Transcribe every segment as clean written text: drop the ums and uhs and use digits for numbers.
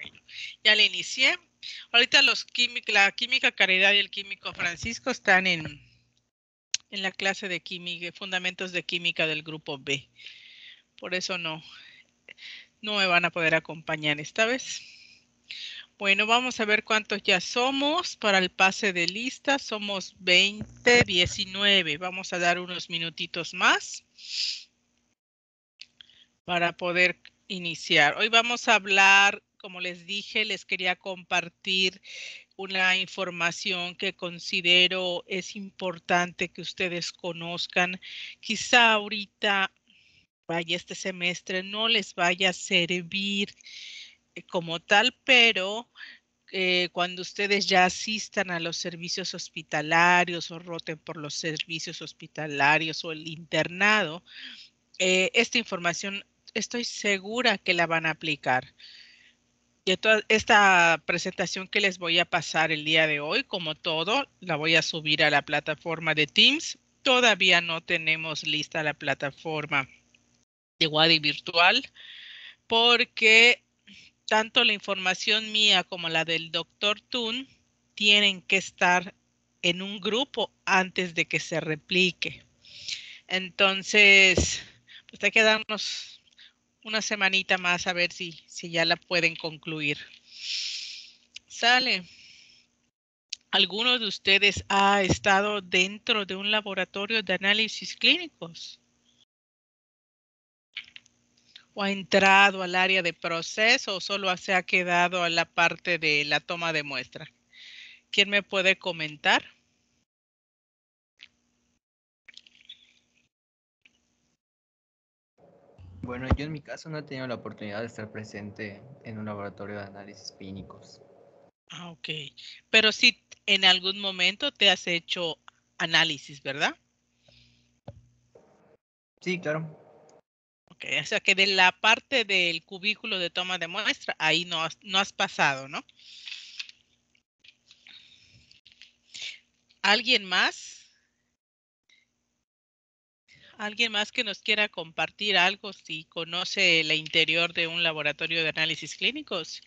Bueno, ya le inicié. Ahorita la química Caridad y el químico Francisco están en la clase de química, fundamentos de química del grupo B. Por eso no me van a poder acompañar esta vez. Bueno, vamos a ver cuántos ya somos para el pase de lista. Somos 20, 19. Vamos a dar unos minutitos más para poder iniciar. Hoy vamos a hablar, como les dije, les quería compartir una información que considero es importante que ustedes conozcan. Quizá ahorita, vaya este semestre, no les vaya a servir como tal, pero cuando ustedes ya asistan a los servicios hospitalarios o roten por los servicios hospitalarios o el internado, esta información estoy segura que la van a aplicar. Y esta presentación que les voy a pasar el día de hoy, como todo, la voy a subir a la plataforma de Teams. Todavía no tenemos lista la plataforma de Wadi Virtual porque tanto la información mía como la del doctor Tun tienen que estar en un grupo antes de que se replique. Entonces, pues hay que darnos una semanita más a ver si ya la pueden concluir. Sale. ¿Alguno de ustedes ha estado dentro de un laboratorio de análisis clínicos? ¿O ha entrado al área de proceso o solo se ha quedado a la parte de la toma de muestra? ¿Quién me puede comentar? Bueno, yo en mi caso no he tenido la oportunidad de estar presente en un laboratorio de análisis clínicos. Ah, ok. Pero sí, en algún momento te has hecho análisis, ¿verdad? Sí, claro. Ok, o sea que de la parte del cubículo de toma de muestra, ahí no has pasado, ¿no? ¿Alguien más? ¿Alguien más que nos quiera compartir algo si conoce el interior de un laboratorio de análisis clínicos?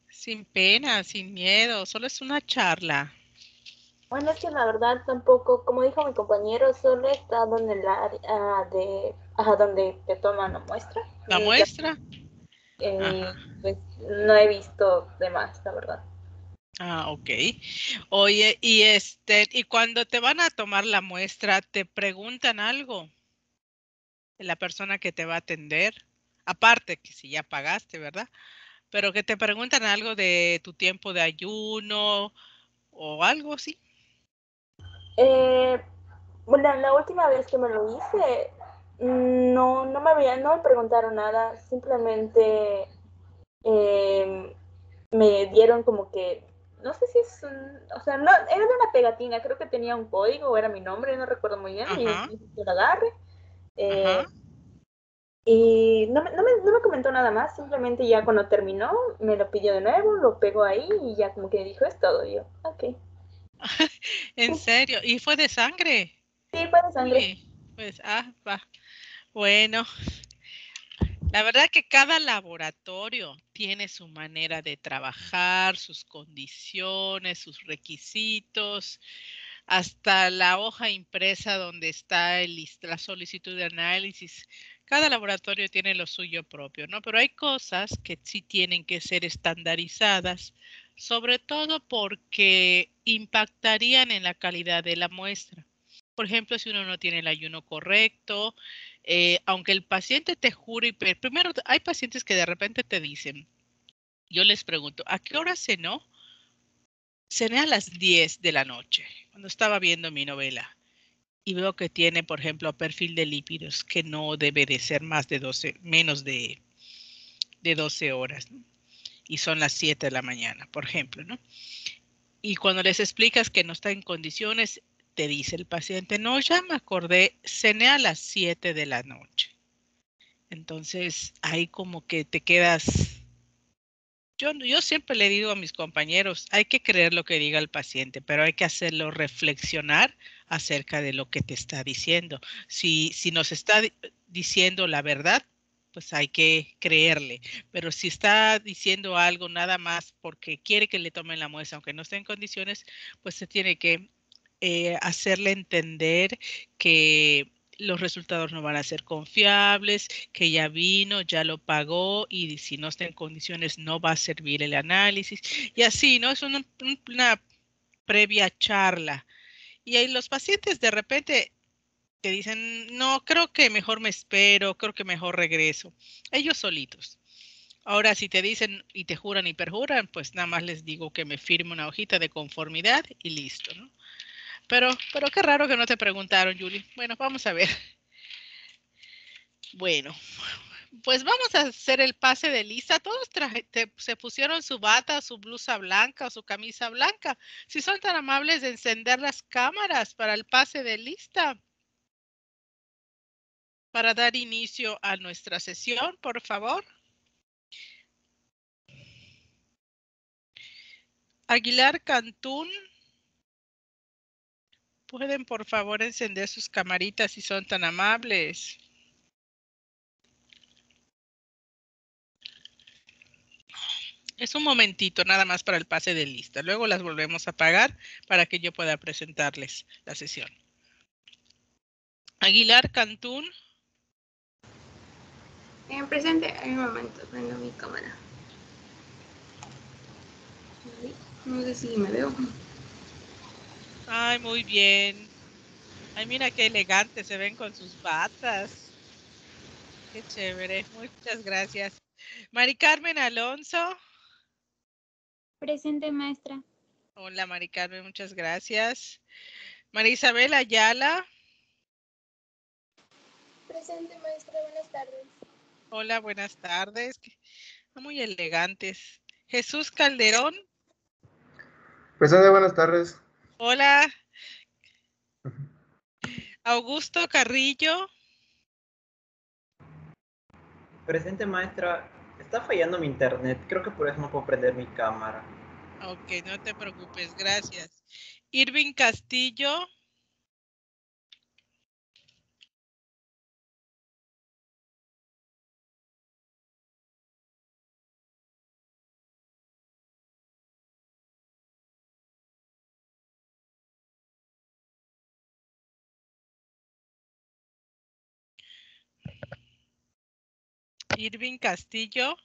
Sin pena, sin miedo, solo es una charla. Bueno, es que la verdad tampoco, como dijo mi compañero, solo he estado en el área donde te toman la muestra. ¿La Ya, muestra? Ajá. pues no he visto de más, la verdad. Ah, ok. Oye, y cuando te van a tomar la muestra, ¿te preguntan algo de la persona que te va a atender? Aparte que si ya pagaste, ¿verdad? Pero que te preguntan algo de tu tiempo de ayuno o algo así. Eh, bueno, la última vez que me lo hice, no me preguntaron nada, simplemente eh, me dieron como que, no sé si es o sea, no, era de una pegatina, creo que tenía un código, era mi nombre, no recuerdo muy bien, y Ajá, yo lo agarre. ajá. Eh, y no me comentó nada más, simplemente ya cuando terminó me lo pidió de nuevo, lo pegó ahí y ya como que dijo es todo. Y yo, ok. En serio, ¿y fue de sangre? Sí, fue de sangre. Uy, pues, va. Bueno, la verdad que cada laboratorio tiene su manera de trabajar, sus condiciones, sus requisitos, hasta la hoja impresa donde está la solicitud de análisis. Cada laboratorio tiene lo suyo propio, ¿no? Pero hay cosas que sí tienen que ser estandarizadas, sobre todo porque impactarían en la calidad de la muestra. Por ejemplo, si uno no tiene el ayuno correcto, aunque el paciente te jure, primero hay pacientes que de repente te dicen, yo les pregunto, ¿a qué hora cenó? Cené a las 10 de la noche, cuando estaba viendo mi novela, y veo que tiene, por ejemplo, perfil de lípidos que no debe de ser más de 12, menos de 12 horas, ¿no? Y son las 7 de la mañana, por ejemplo, ¿no? Y cuando les explicas que no está en condiciones, te dice el paciente, no, ya me acordé, cené a las 7 de la noche. Entonces, ahí como que te quedas Yo siempre le digo a mis compañeros, hay que creer lo que diga el paciente, pero hay que hacerlo reflexionar acerca de lo que te está diciendo. Si nos está diciendo la verdad, pues hay que creerle. Pero si está diciendo algo nada más porque quiere que le tomen la muestra, aunque no esté en condiciones, pues se tiene que hacerle entender que los resultados no van a ser confiables, que ya vino, ya lo pagó y si no está en condiciones no va a servir el análisis. Y así, ¿no? Es una previa charla. Y ahí los pacientes de repente te dicen, no, creo que mejor me espero, creo que mejor regreso. Ellos solitos. Ahora, si te dicen y te juran y perjuran, pues nada más les digo que me firme una hojita de conformidad y listo, ¿no? Pero qué raro que no te preguntaron, Julie. Bueno, vamos a ver. Bueno, pues vamos a hacer el pase de lista. Todos se pusieron su bata, su blusa blanca o su camisa blanca. Si son tan amables de encender las cámaras para el pase de lista. Para dar inicio a nuestra sesión, por favor. Aguilar Cantún. ¿Pueden por favor encender sus camaritas si son tan amables? Es un momentito nada más para el pase de lista. Luego las volvemos a apagar para que yo pueda presentarles la sesión. Aguilar Cantún. Presente, en un momento, prendo mi cámara. No sé si me veo. Ay, muy bien. Ay, mira qué elegante se ven con sus batas. Qué chévere. Muchas gracias. Mari Carmen Alonso. Presente, maestra. Hola, Mari Carmen, muchas gracias. María Isabel Ayala. Presente, maestra, buenas tardes. Hola, buenas tardes. Muy elegantes. Jesús Calderón. Presente, buenas tardes. Hola. Augusto Carrillo. Presente, maestra. Está fallando mi internet. Creo que por eso no puedo prender mi cámara. Ok, no te preocupes, gracias. Irving Castillo. Irving Castillo.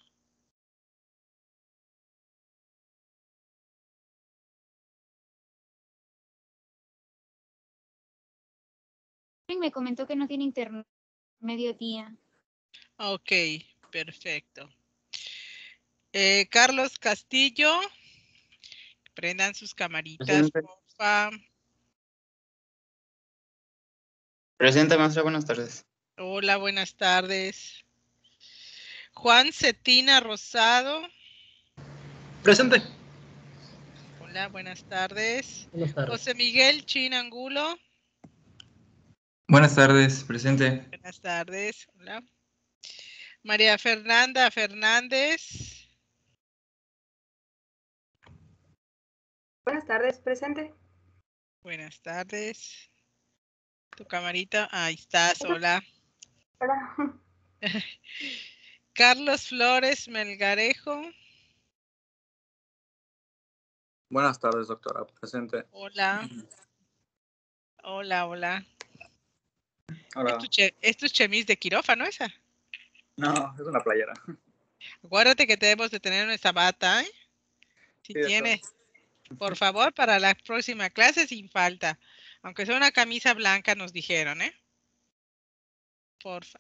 Me comentó que no tiene internet mediodía. Ok, perfecto. Carlos Castillo. Prendan sus camaritas, Presente. porfa. Presente, maestra, buenas tardes. Hola, buenas tardes. Juan Cetina Rosado. Presente. Hola, buenas tardes. Buenas tardes. José Miguel Chin Angulo. Buenas tardes, presente. Buenas tardes. Hola. María Fernanda Fernández. Buenas tardes, presente. Buenas tardes. Tu camarita, ahí estás, hola. Hola. Carlos Flores Melgarejo. Buenas tardes, doctora. Presente. Hola. Hola, hola. Hola. ¿Es tu chemis de quirófano esa? No, es una playera. Acuérdate que debemos de tener nuestra bata, ¿eh? Si Sí, tienes, por favor, para la próxima clase sin falta. Aunque sea una camisa blanca, nos dijeron, ¿eh? Porfa.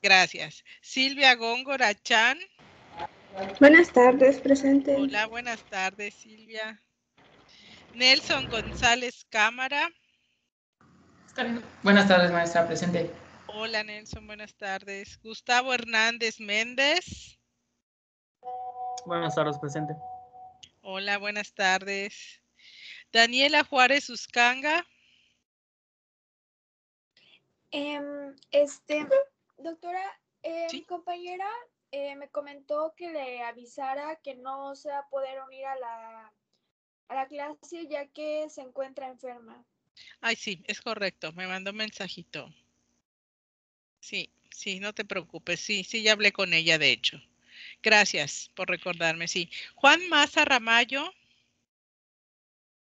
Gracias. Silvia Góngora Chan. Buenas tardes, presente. Hola, buenas tardes, Silvia. Nelson González Cámara. Buenas tardes, maestra, presente. Hola, Nelson, buenas tardes. Gustavo Hernández Méndez. Buenas tardes, presente. Hola, buenas tardes. Daniela Juárez Uscanga. Doctora, ¿Sí? mi compañera me comentó que le avisara que no se va a poder unir a la clase ya que se encuentra enferma. Ay, sí, es correcto. Me mandó un mensajito. Sí, sí, no te preocupes. Sí, sí, ya hablé con ella, de hecho. Gracias por recordarme, sí. Juan Maza Ramallo.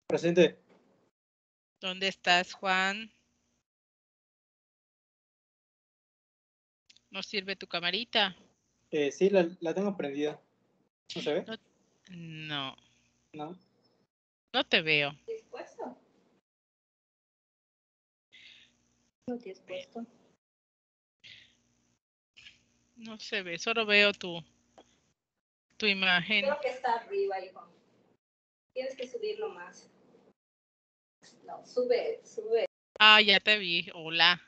Presente. ¿Dónde estás, Juan? ¿No sirve tu camarita? Sí, la tengo prendida. ¿No se ve? No. No. No te veo. ¿Dispuesto? No dispuesto. No se ve, solo veo tu imagen. Creo que está arriba, hijo. Tienes que subirlo más. No, sube. Ah, ya te vi. Hola.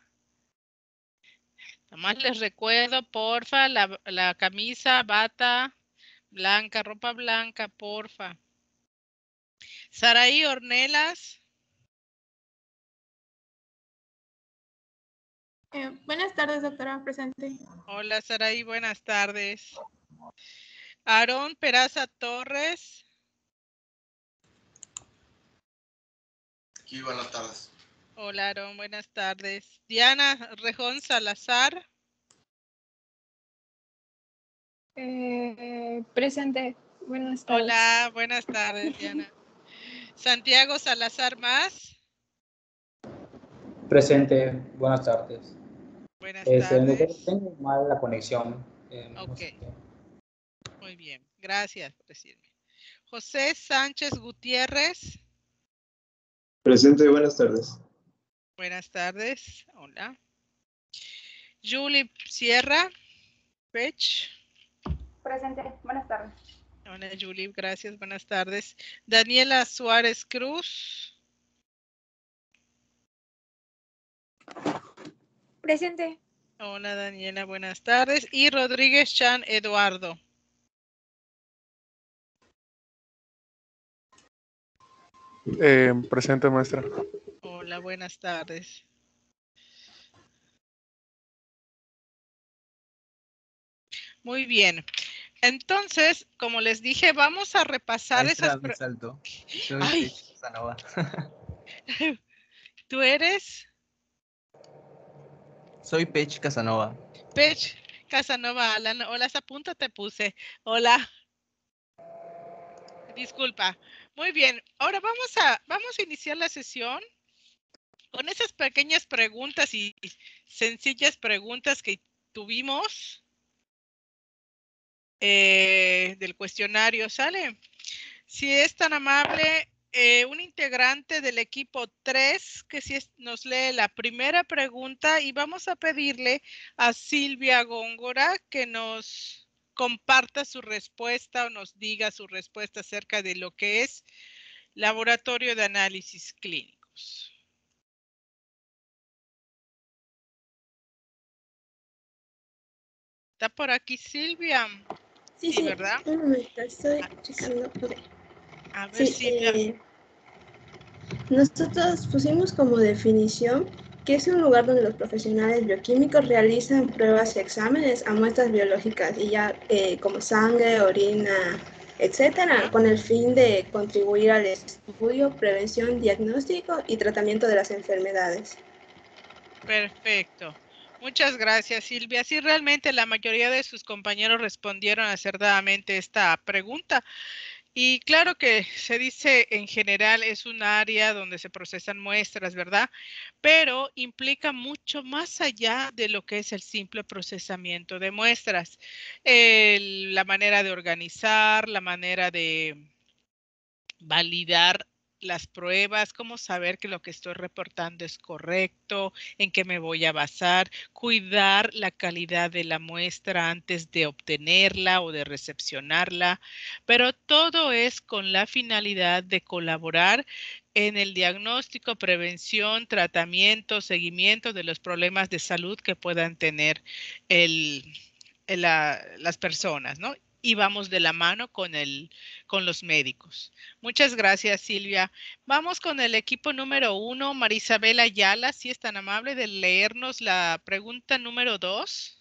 Nada más les recuerdo, porfa, la camisa, bata blanca, ropa blanca, porfa. Saraí Ornelas. Buenas tardes, doctora. Presente. Hola, Saraí, buenas tardes. Aarón Peraza Torres. Aquí, buenas tardes. Hola, Aarón, buenas tardes. Diana Rejón Salazar. Presente. Buenas tardes. Hola, buenas tardes, Diana. Santiago Salazar Más. Presente, buenas tardes. Buenas Doctor, tardes. tengo mal la conexión. Ok. Muy bien, gracias por decirme. José Sánchez Gutiérrez. Presente, buenas tardes. Buenas tardes, hola. Julie Sierra. Pech. Presente, buenas tardes. Hola, Julie, gracias, buenas tardes. Daniela Suárez Cruz. Presente. Hola, Daniela, buenas tardes. Y Rodríguez Chan Eduardo. Presente, maestra. Hola, buenas tardes. Muy bien. Entonces, como les dije, vamos a repasar Maestra, esas... me saltó. Soy ¡Ay! Pech Casanova. ¿Tú eres? Soy Pech Casanova. Pech Casanova Alan. Hola, esa punta te puse. Hola. Disculpa. Muy bien. Ahora vamos a iniciar la sesión con esas pequeñas preguntas y sencillas preguntas que tuvimos del cuestionario. ¿Sale? Si es tan amable, un integrante del equipo 3 que si nos lee la primera pregunta y vamos a pedirle a Silvia Góngora que nos comparta su respuesta o nos diga su respuesta acerca de lo que es laboratorio de análisis clínicos. ¿Está por aquí Silvia? Sí, ¿verdad? Un momento, estoy checando. A ver, Silvia. Nosotros pusimos como definición que es un lugar donde los profesionales bioquímicos realizan pruebas y exámenes a muestras biológicas y ya como sangre, orina, etcétera, con el fin de contribuir al estudio, prevención, diagnóstico y tratamiento de las enfermedades. Perfecto. Muchas gracias, Silvia. Sí, realmente la mayoría de sus compañeros respondieron acertadamente esta pregunta. Y claro que se dice en general es un área donde se procesan muestras, ¿verdad? Pero implica mucho más allá de lo que es el simple procesamiento de muestras. La manera de organizar, la manera de validar las pruebas, cómo saber que lo que estoy reportando es correcto, en qué me voy a basar, cuidar la calidad de la muestra antes de obtenerla o de recepcionarla, pero todo es con la finalidad de colaborar en el diagnóstico, prevención, tratamiento, seguimiento de los problemas de salud que puedan tener las personas, ¿no? Y vamos de la mano con los médicos. Muchas gracias, Silvia. Vamos con el equipo número 1, Marisabel Ayala, si es tan amable de leernos la pregunta número 2.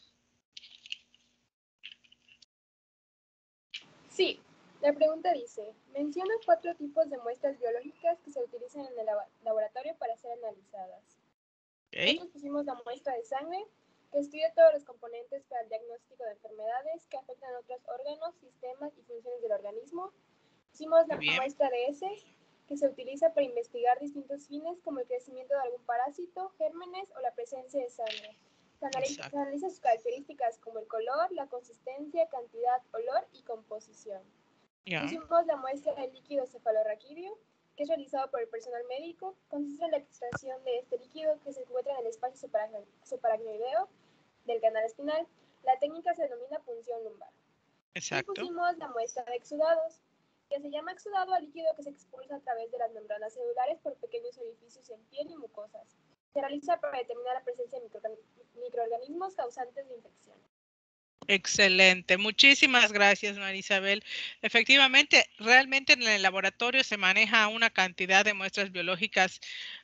Sí, la pregunta dice, menciona 4 tipos de muestras biológicas que se utilizan en el laboratorio para ser analizadas. Nosotros pusimos la muestra de sangre, que estudia todos los componentes para el diagnóstico de enfermedades que afectan a otros órganos, sistemas y funciones del organismo. Pusimos la muestra de heces, que se utiliza para investigar distintos fines como el crecimiento de algún parásito, gérmenes o la presencia de sangre. Se analiza sus características como el color, la consistencia, cantidad, olor y composición. Pusimos la muestra del líquido cefalorraquídeo, que es realizado por el personal médico. Consiste en la extracción de este líquido que se encuentra en el espacio supraaracnoideo del canal espinal. La técnica se denomina punción lumbar. Exacto. Y pusimos la muestra de exudados, que se llama exudado al líquido que se expulsa a través de las membranas celulares por pequeños orificios en piel y mucosas. Se realiza para determinar la presencia de microorganismos causantes de infección. Excelente, muchísimas gracias, María Isabel. Efectivamente, realmente en el laboratorio se maneja una cantidad de muestras biológicas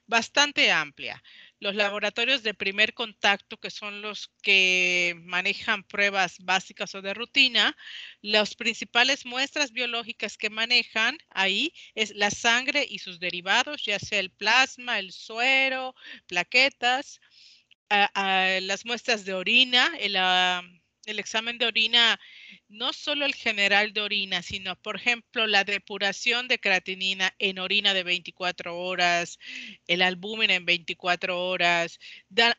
bastante amplia. Los laboratorios de primer contacto, que son los que manejan pruebas básicas o de rutina, las principales muestras biológicas que manejan ahí es la sangre y sus derivados, ya sea el plasma, el suero, plaquetas, las muestras de orina, el examen de orina, no solo el general de orina, sino, por ejemplo, la depuración de creatinina en orina de 24 horas, el albúmen en 24 horas,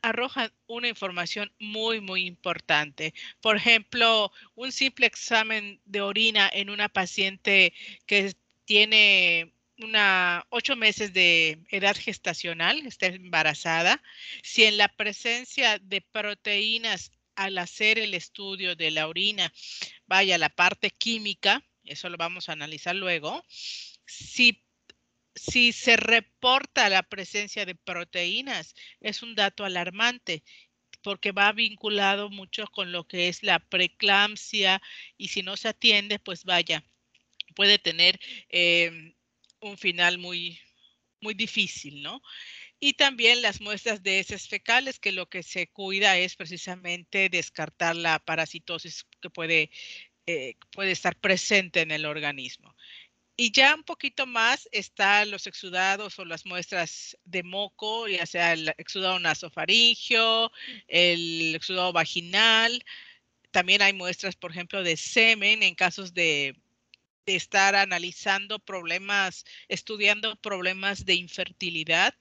arrojan una información muy, muy importante. Por ejemplo, un simple examen de orina en una paciente que tiene 8 meses de edad gestacional, está embarazada, si en la presencia de proteínas al hacer el estudio de la orina, vaya la parte química, eso lo vamos a analizar luego, si se reporta la presencia de proteínas, es un dato alarmante porque va vinculado mucho con lo que es la preeclampsia y si no se atiende, pues vaya, puede tener un final muy, muy difícil, ¿no? Y también las muestras de heces fecales, que lo que se cuida es precisamente descartar la parasitosis que puede estar presente en el organismo. Y ya un poquito más están los exudados o las muestras de moco, ya sea el exudado nasofaringeo, el exudado vaginal. También hay muestras, por ejemplo, de semen en casos de estar analizando problemas, estudiando problemas de infertilidad,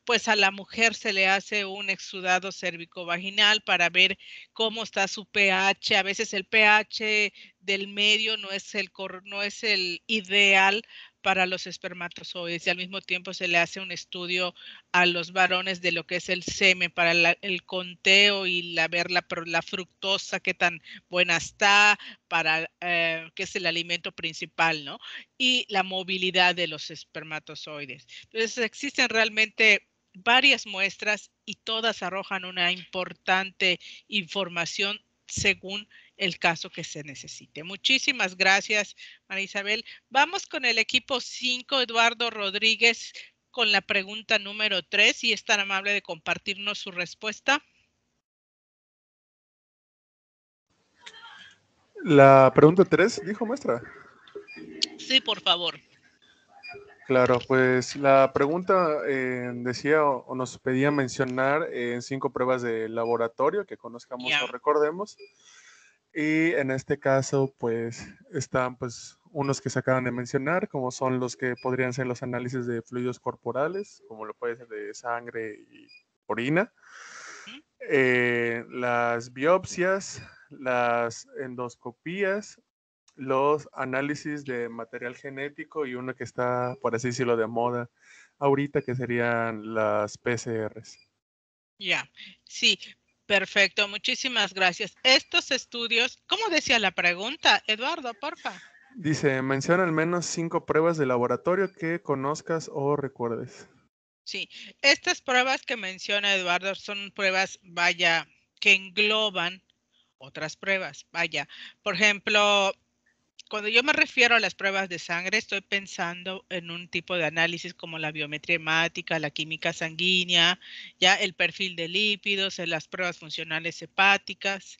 pues a la mujer se le hace un exudado cervicovaginal para ver cómo está su pH. A veces el pH del medio no es el ideal para los espermatozoides y al mismo tiempo se le hace un estudio a los varones de lo que es el semen para el conteo y ver la fructosa, qué tan buena está, para que es el alimento principal, ¿no? Y la movilidad de los espermatozoides. Entonces existen realmente varias muestras y todas arrojan una importante información según el caso que se necesite. Muchísimas gracias, María Isabel. Vamos con el equipo 5, Eduardo Rodríguez, con la pregunta número 3, si es tan amable de compartirnos su respuesta. La pregunta 3, dijo maestra. Sí, por favor. Claro, pues la pregunta decía o nos pedía mencionar 5 pruebas de laboratorio que conozcamos o recordemos. Y en este caso, pues, están pues unos que se acaban de mencionar, como son los que podrían ser los análisis de fluidos corporales, como lo puede ser de sangre y orina. Las biopsias, las endoscopías, los análisis de material genético y uno que está, por así decirlo, de moda ahorita, que serían las PCRs. Ya, sí, perfecto, muchísimas gracias. Estos estudios, ¿cómo decía la pregunta, Eduardo, porfa? Dice, menciona al menos 5 pruebas de laboratorio que conozcas o recuerdes. Sí, estas pruebas que menciona Eduardo son pruebas, vaya, que engloban otras pruebas, vaya. Por ejemplo, cuando yo me refiero a las pruebas de sangre, estoy pensando en un tipo de análisis como la biometría hemática, la química sanguínea, ya el perfil de lípidos, en las pruebas funcionales hepáticas.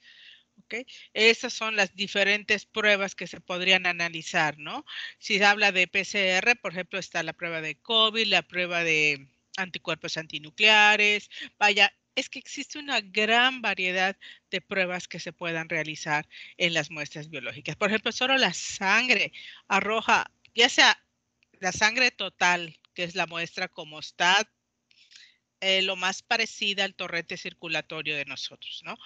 ¿Okay? Esas son las diferentes pruebas que se podrían analizar, ¿no? Si se habla de PCR, por ejemplo, está la prueba de COVID, la prueba de anticuerpos antinucleares. Vaya, es que existe una gran variedad de pruebas que se puedan realizar en las muestras biológicas. Por ejemplo, solo la sangre arroja, ya sea la sangre total, que es la muestra como está, lo más parecida al torrente circulatorio de nosotros, ¿no?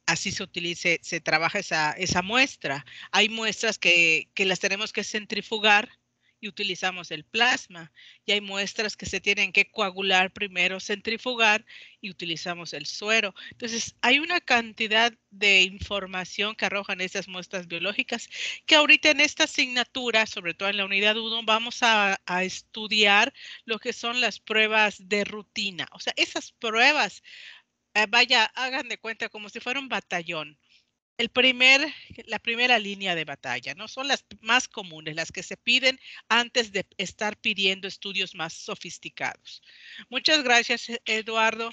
Así se trabaja esa muestra. Hay muestras que las tenemos que centrifugar y utilizamos el plasma. Y hay muestras que se tienen que coagular primero, centrifugar y utilizamos el suero. Entonces, hay una cantidad de información que arrojan esas muestras biológicas que ahorita en esta asignatura, sobre todo en la unidad 1, vamos a estudiar lo que son las pruebas de rutina. O sea, esas pruebas vaya, hagan de cuenta como si fuera un batallón. La primera línea de batalla, ¿no? Son las más comunes, las que se piden antes de estar pidiendo estudios más sofisticados. Muchas gracias, Eduardo.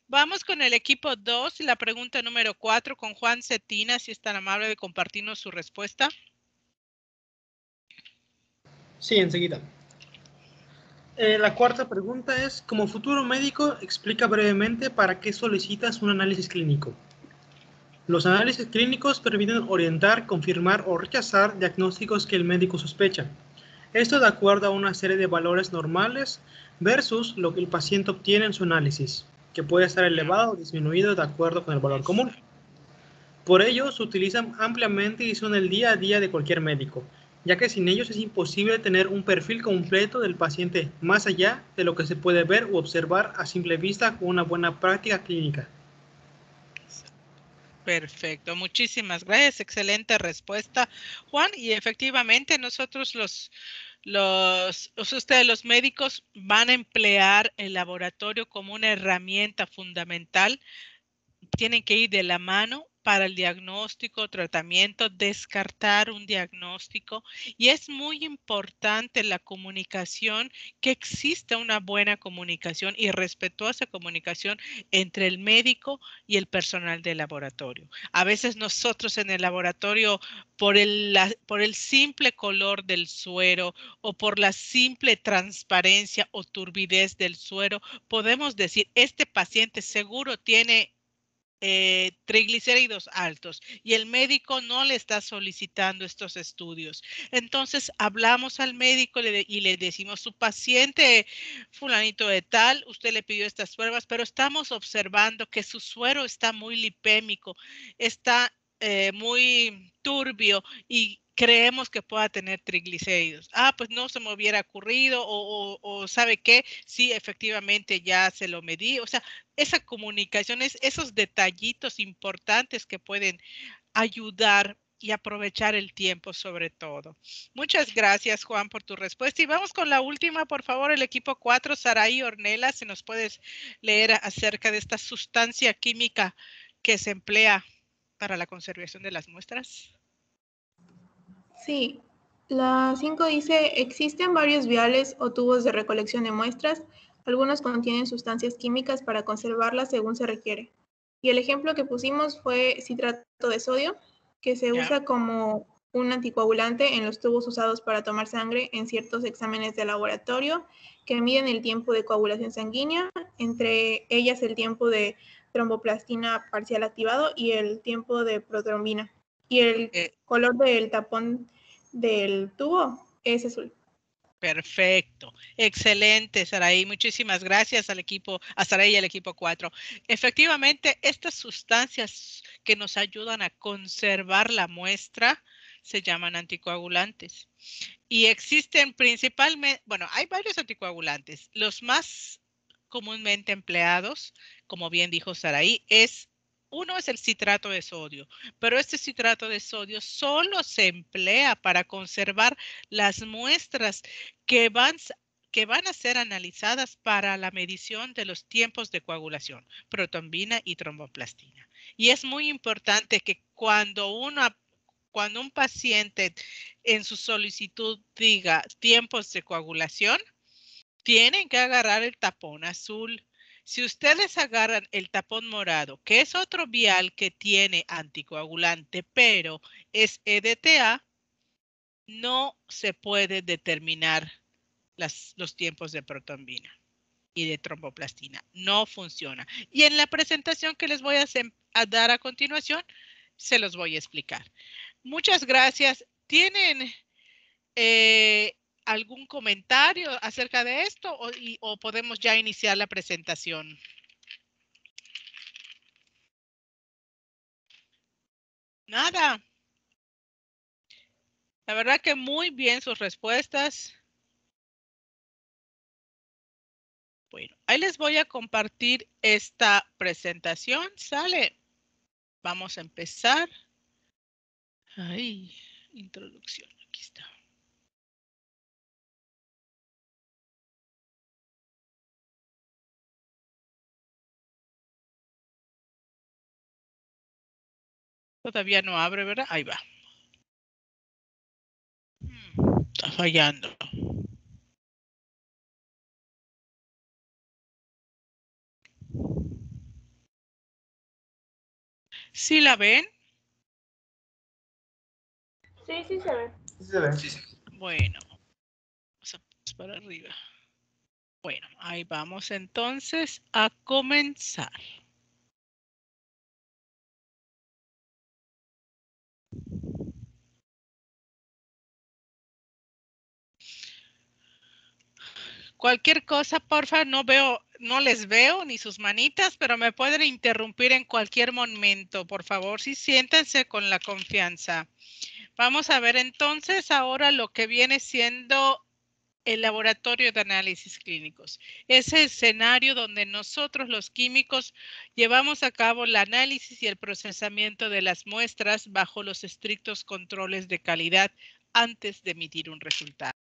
Vamos con el equipo 2 y la pregunta número 4 con Juan Cetina, si es tan amable de compartirnos su respuesta. Sí, enseguida. La cuarta pregunta es, como futuro médico, explica brevemente para qué solicitas un análisis clínico. Los análisis clínicos permiten orientar, confirmar o rechazar diagnósticos que el médico sospecha. Esto de acuerdo a una serie de valores normales versus lo que el paciente obtiene en su análisis, que puede estar elevado o disminuido de acuerdo con el valor común. Por ello, se utilizan ampliamente y son el día a día de cualquier médico, ya que sin ellos es imposible tener un perfil completo del paciente más allá de lo que se puede ver u observar a simple vista con una buena práctica clínica. Perfecto, muchísimas gracias, excelente respuesta, Juan. Y efectivamente nosotros los médicos van a emplear el laboratorio como una herramienta fundamental. Tienen que ir de la mano para el diagnóstico, tratamiento, descartar un diagnóstico. Y es muy importante la comunicación, que exista una buena comunicación y respetuosa comunicación entre el médico y el personal del laboratorio. A veces nosotros en el laboratorio, por el simple color del suero o por la simple transparencia o turbidez del suero, podemos decir, este paciente seguro tiene triglicéridos altos y el médico no le está solicitando estos estudios. Entonces hablamos al médico y le decimos, su paciente fulanito de tal, usted le pidió estas pruebas, pero estamos observando que su suero está muy lipémico, está muy turbio y creemos que pueda tener triglicéridos. Pues no se me hubiera ocurrido o ¿sabe qué? Sí, efectivamente ya se lo medí. O sea, esa comunicación, esos detallitos importantes que pueden ayudar y aprovechar el tiempo sobre todo. Muchas gracias, Juan, por tu respuesta. Y vamos con la última, por favor, el equipo 4, Saraí Ornella, si nos puedes leer acerca de esta sustancia química que se emplea para la conservación de las muestras. Sí, la 5 dice, existen varios viales o tubos de recolección de muestras. Algunos contienen sustancias químicas para conservarlas según se requiere. Y el ejemplo que pusimos fue citrato de sodio, que se usa como un anticoagulante en los tubos usados para tomar sangre en ciertos exámenes de laboratorio que miden el tiempo de coagulación sanguínea, entre ellas el tiempo de tromboplastina parcial activado y el tiempo de protrombina. Y el color del tapón del tubo es azul. Perfecto, excelente, Saraí. Muchísimas gracias al equipo, a Saraí y al equipo 4. Efectivamente, estas sustancias que nos ayudan a conservar la muestra se llaman anticoagulantes. Y existen principalmente, bueno, hay varios anticoagulantes. Los más comúnmente empleados, como bien dijo Saraí, uno es el citrato de sodio, pero este citrato de sodio solo se emplea para conservar las muestras que van a ser analizadas para la medición de los tiempos de coagulación, protrombina y tromboplastina. Y es muy importante que cuando un paciente en su solicitud diga tiempos de coagulación, tienen que agarrar el tapón azul Si ustedes agarran el tapón morado, que es otro vial que tiene anticoagulante, pero es EDTA, no se puede determinar los tiempos de protrombina y de tromboplastina. No funciona. Y en la presentación que les voy a dar a continuación, se los voy a explicar. Muchas gracias. ¿Tienen algún comentario acerca de esto o podemos ya iniciar la presentación? Nada. La verdad que muy bien sus respuestas. Bueno, ahí les voy a compartir esta presentación. Sale. Vamos a empezar. Ahí, introducción. Aquí está. Todavía no abre, ¿verdad? Ahí va. Está fallando. ¿Sí la ven? Sí, sí se ve. Sí se ve. Bueno, vamos a para arriba. Bueno, ahí vamos entonces a comenzar. Cualquier cosa, porfa, no les veo ni sus manitas, pero me pueden interrumpir en cualquier momento, por favor, sí, siéntense con la confianza. Vamos a ver entonces ahora lo que viene siendo el laboratorio de análisis clínicos. Ese escenario donde nosotros los químicos llevamos a cabo el análisis y el procesamiento de las muestras bajo los estrictos controles de calidad antes de emitir un resultado.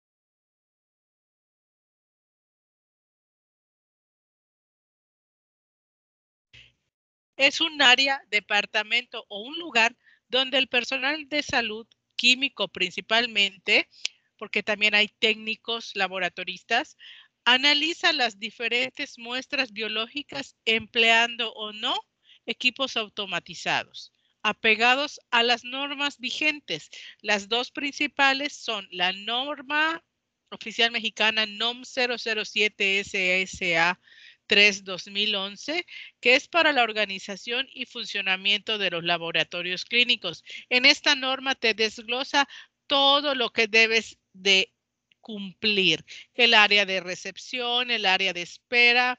Es un área, departamento o un lugar donde el personal de salud químico principalmente, porque también hay técnicos laboratoristas, analiza las diferentes muestras biológicas empleando o no equipos automatizados, apegados a las normas vigentes. Las dos principales son la norma oficial mexicana NOM 007 SSA 3/2011, que es para la organización y funcionamiento de los laboratorios clínicos. En esta norma te desglosa todo lo que debes de cumplir, el área de recepción, el área de espera,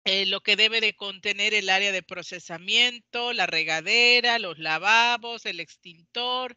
lo que debe de contener el área de procesamiento, la regadera, los lavabos, el extintor,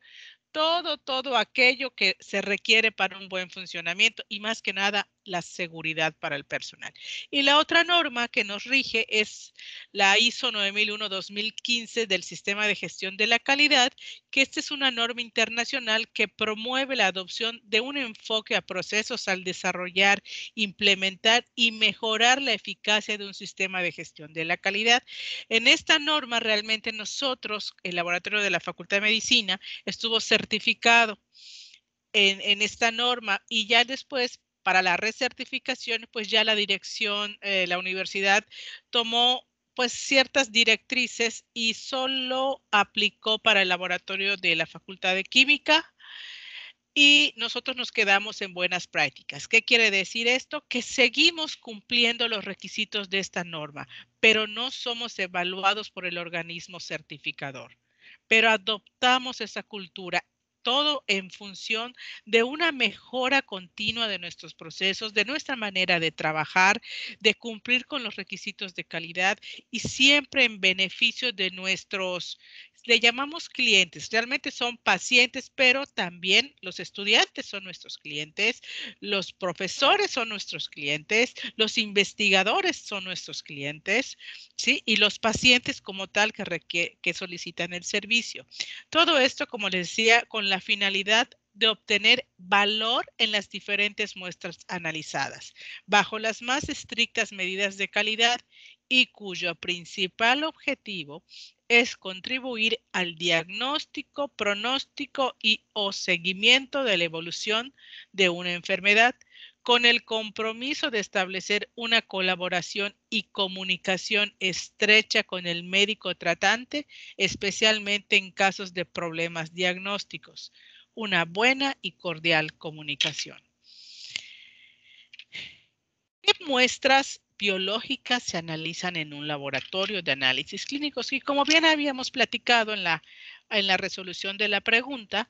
todo aquello que se requiere para un buen funcionamiento y más que nada la seguridad para el personal. Y la otra norma que nos rige es la ISO 9001-2015 del Sistema de Gestión de la Calidad, que esta es una norma internacional que promueve la adopción de un enfoque a procesos al desarrollar, implementar y mejorar la eficacia de un sistema de gestión de la calidad. En esta norma realmente nosotros, el laboratorio de la Facultad de Medicina, estuvo certificado en esta norma y ya después para la recertificación, pues ya la dirección, la universidad tomó pues ciertas directrices y solo aplicó para el laboratorio de la Facultad de Química y nosotros nos quedamos en buenas prácticas. ¿Qué quiere decir esto? Que seguimos cumpliendo los requisitos de esta norma, pero no somos evaluados por el organismo certificador. Pero adoptamos esa cultura, todo en función de una mejora continua de nuestros procesos, de nuestra manera de trabajar, de cumplir con los requisitos de calidad y siempre en beneficio de nuestros, le llamamos clientes, realmente son pacientes, pero también los estudiantes son nuestros clientes, los profesores son nuestros clientes, los investigadores son nuestros clientes, ¿sí? Y los pacientes como tal que solicitan el servicio. Todo esto, como les decía, con la finalidad de obtener valor en las diferentes muestras analizadas, bajo las más estrictas medidas de calidad y cuyo principal objetivo es contribuir al diagnóstico, pronóstico y o seguimiento de la evolución de una enfermedad con el compromiso de establecer una colaboración y comunicación estrecha con el médico tratante, especialmente en casos de problemas diagnósticos. Una buena y cordial comunicación. ¿Qué muestras biológicas se analizan en un laboratorio de análisis clínicos? Y como bien habíamos platicado en la resolución de la pregunta,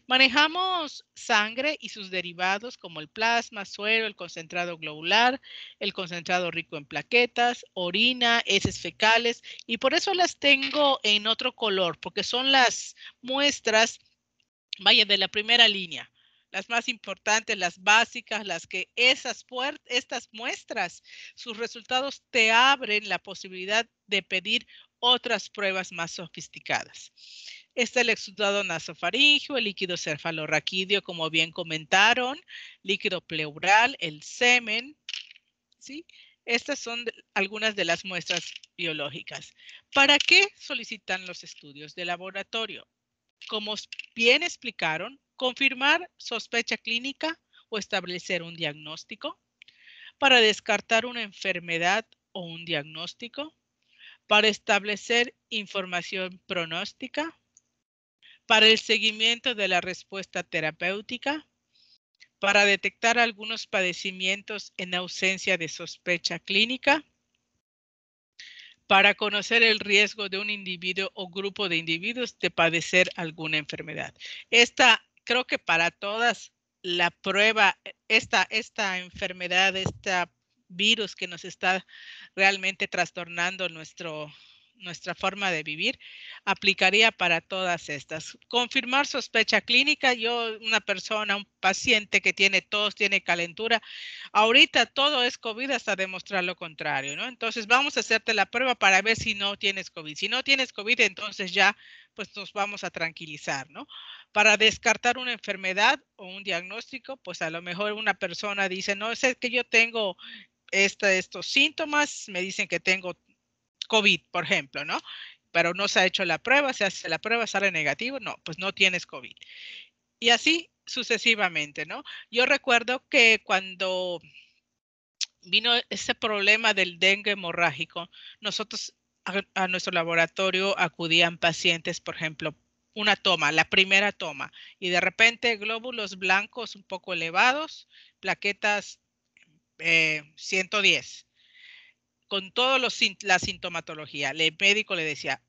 manejamos sangre y sus derivados como el plasma, suero, el concentrado globular, el concentrado rico en plaquetas, orina, heces fecales, y por eso las tengo en otro color, porque son las muestras, vaya, de la primera línea. Las más importantes, las básicas, las que estas muestras, sus resultados te abren la posibilidad de pedir otras pruebas más sofisticadas. Está el exudado nasofaríngeo, el líquido cefalorraquídeo, como bien comentaron, líquido pleural, el semen, ¿sí? Estas son algunas de las muestras biológicas. ¿Para qué solicitan los estudios de laboratorio? Como bien explicaron, confirmar sospecha clínica o establecer un diagnóstico, para descartar una enfermedad o un diagnóstico, para establecer información pronóstica, para el seguimiento de la respuesta terapéutica, para detectar algunos padecimientos en ausencia de sospecha clínica, para conocer el riesgo de un individuo o grupo de individuos de padecer alguna enfermedad. Creo que para todas la prueba, esta enfermedad, este virus que nos está realmente trastornando nuestra forma de vivir, aplicaría para todas estas. Confirmar sospecha clínica, una persona, un paciente que tiene tos, tiene calentura, ahorita todo es COVID hasta demostrar lo contrario, ¿no? Entonces vamos a hacerte la prueba para ver si no tienes COVID. Si no tienes COVID, entonces ya pues nos vamos a tranquilizar, ¿no? Para descartar una enfermedad o un diagnóstico, pues a lo mejor una persona dice, no, es que yo tengo estos síntomas, me dicen que tengo COVID, por ejemplo, ¿no? Pero no se ha hecho la prueba, se hace la prueba, sale negativo, no, pues no tienes COVID. Y así sucesivamente, ¿no? Yo recuerdo que cuando vino ese problema del dengue hemorrágico, nosotros a nuestro laboratorio acudían pacientes, por ejemplo, una toma, la primera toma, y de repente glóbulos blancos un poco elevados, plaquetas 110. Con toda la sintomatología, el médico le decía,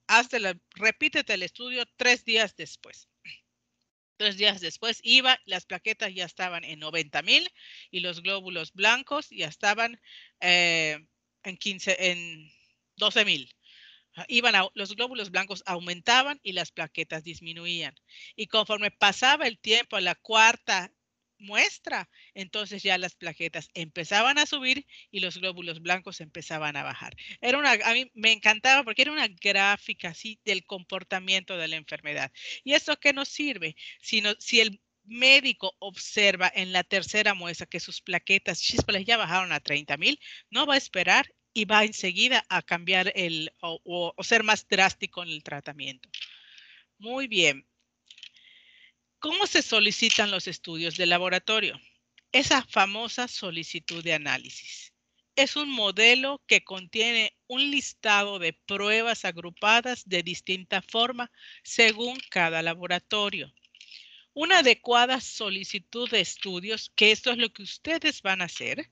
repítete el estudio 3 días después. 3 días después iba, las plaquetas ya estaban en 90,000 y los glóbulos blancos ya estaban en 12,000. Los glóbulos blancos aumentaban y las plaquetas disminuían. Y conforme pasaba el tiempo, a la cuarta muestra, entonces ya las plaquetas empezaban a subir y los glóbulos blancos empezaban a bajar. A mí me encantaba porque era una gráfica así del comportamiento de la enfermedad. ¿Y eso qué nos sirve? Si el médico observa en la tercera muestra que sus plaquetas ya bajaron a 30,000, no va a esperar y va enseguida a cambiar o ser más drástico en el tratamiento. Muy bien. ¿Cómo se solicitan los estudios de laboratorio? Esa famosa solicitud de análisis. Es un modelo que contiene un listado de pruebas agrupadas de distinta forma según cada laboratorio. Una adecuada solicitud de estudios, que esto es lo que ustedes van a hacer,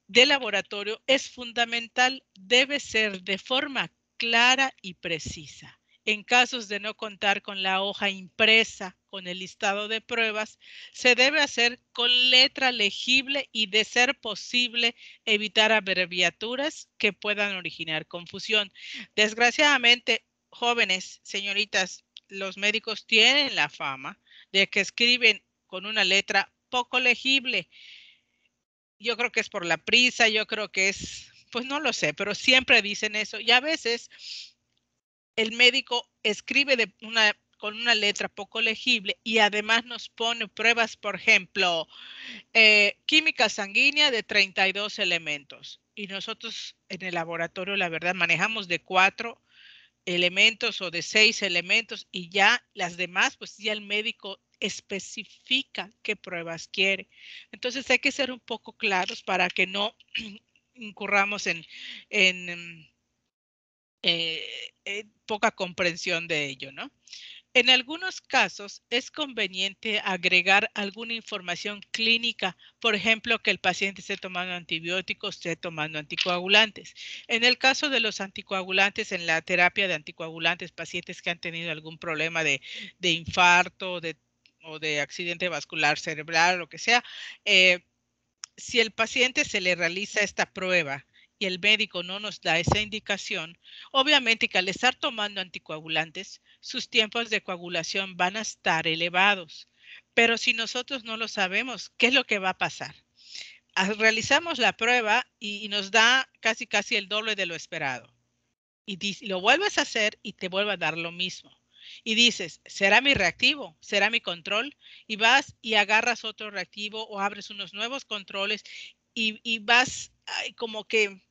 de laboratorio es fundamental, debe ser de forma clara y precisa. En casos de no contar con la hoja impresa con el listado de pruebas, se debe hacer con letra legible y, de ser posible, evitar abreviaturas que puedan originar confusión. Desgraciadamente, jóvenes, señoritas, los médicos tienen la fama de que escriben con una letra poco legible. Yo creo que es por la prisa, yo creo que es, pues no lo sé, pero siempre dicen eso. Y a veces el médico escribe con una letra poco legible y además nos pone pruebas, por ejemplo, química sanguínea de 32 elementos. Y nosotros en el laboratorio, la verdad, manejamos de 4 elementos o de 6 elementos y ya las demás, pues ya el médico especifica qué pruebas quiere. Entonces hay que ser un poco claros para que no incurramos en poca comprensión de ello, ¿no? En algunos casos es conveniente agregar alguna información clínica, por ejemplo, que el paciente esté tomando antibióticos, esté tomando anticoagulantes. En el caso de los anticoagulantes, en la terapia de anticoagulantes, pacientes que han tenido algún problema de infarto o de accidente vascular cerebral, lo que sea, si el paciente se le realiza esta prueba y el médico no nos da esa indicación, obviamente que al estar tomando anticoagulantes, sus tiempos de coagulación van a estar elevados. Pero si nosotros no lo sabemos, ¿qué es lo que va a pasar? Realizamos la prueba y nos da casi el doble de lo esperado. Y lo vuelves a hacer y te vuelve a dar lo mismo. Y dices, ¿será mi reactivo? ¿Será mi control? Y vas y agarras otro reactivo o abres unos nuevos controles y vas como que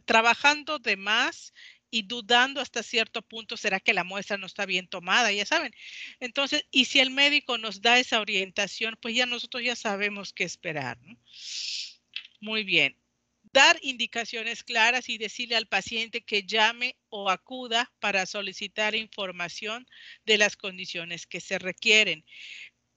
trabajando de más y dudando hasta cierto punto, ¿será que la muestra no está bien tomada? Ya saben. Entonces, y si el médico nos da esa orientación, pues ya nosotros ya sabemos qué esperar, ¿no? Muy bien. Dar indicaciones claras y decirle al paciente que llame o acuda para solicitar información de las condiciones que se requieren.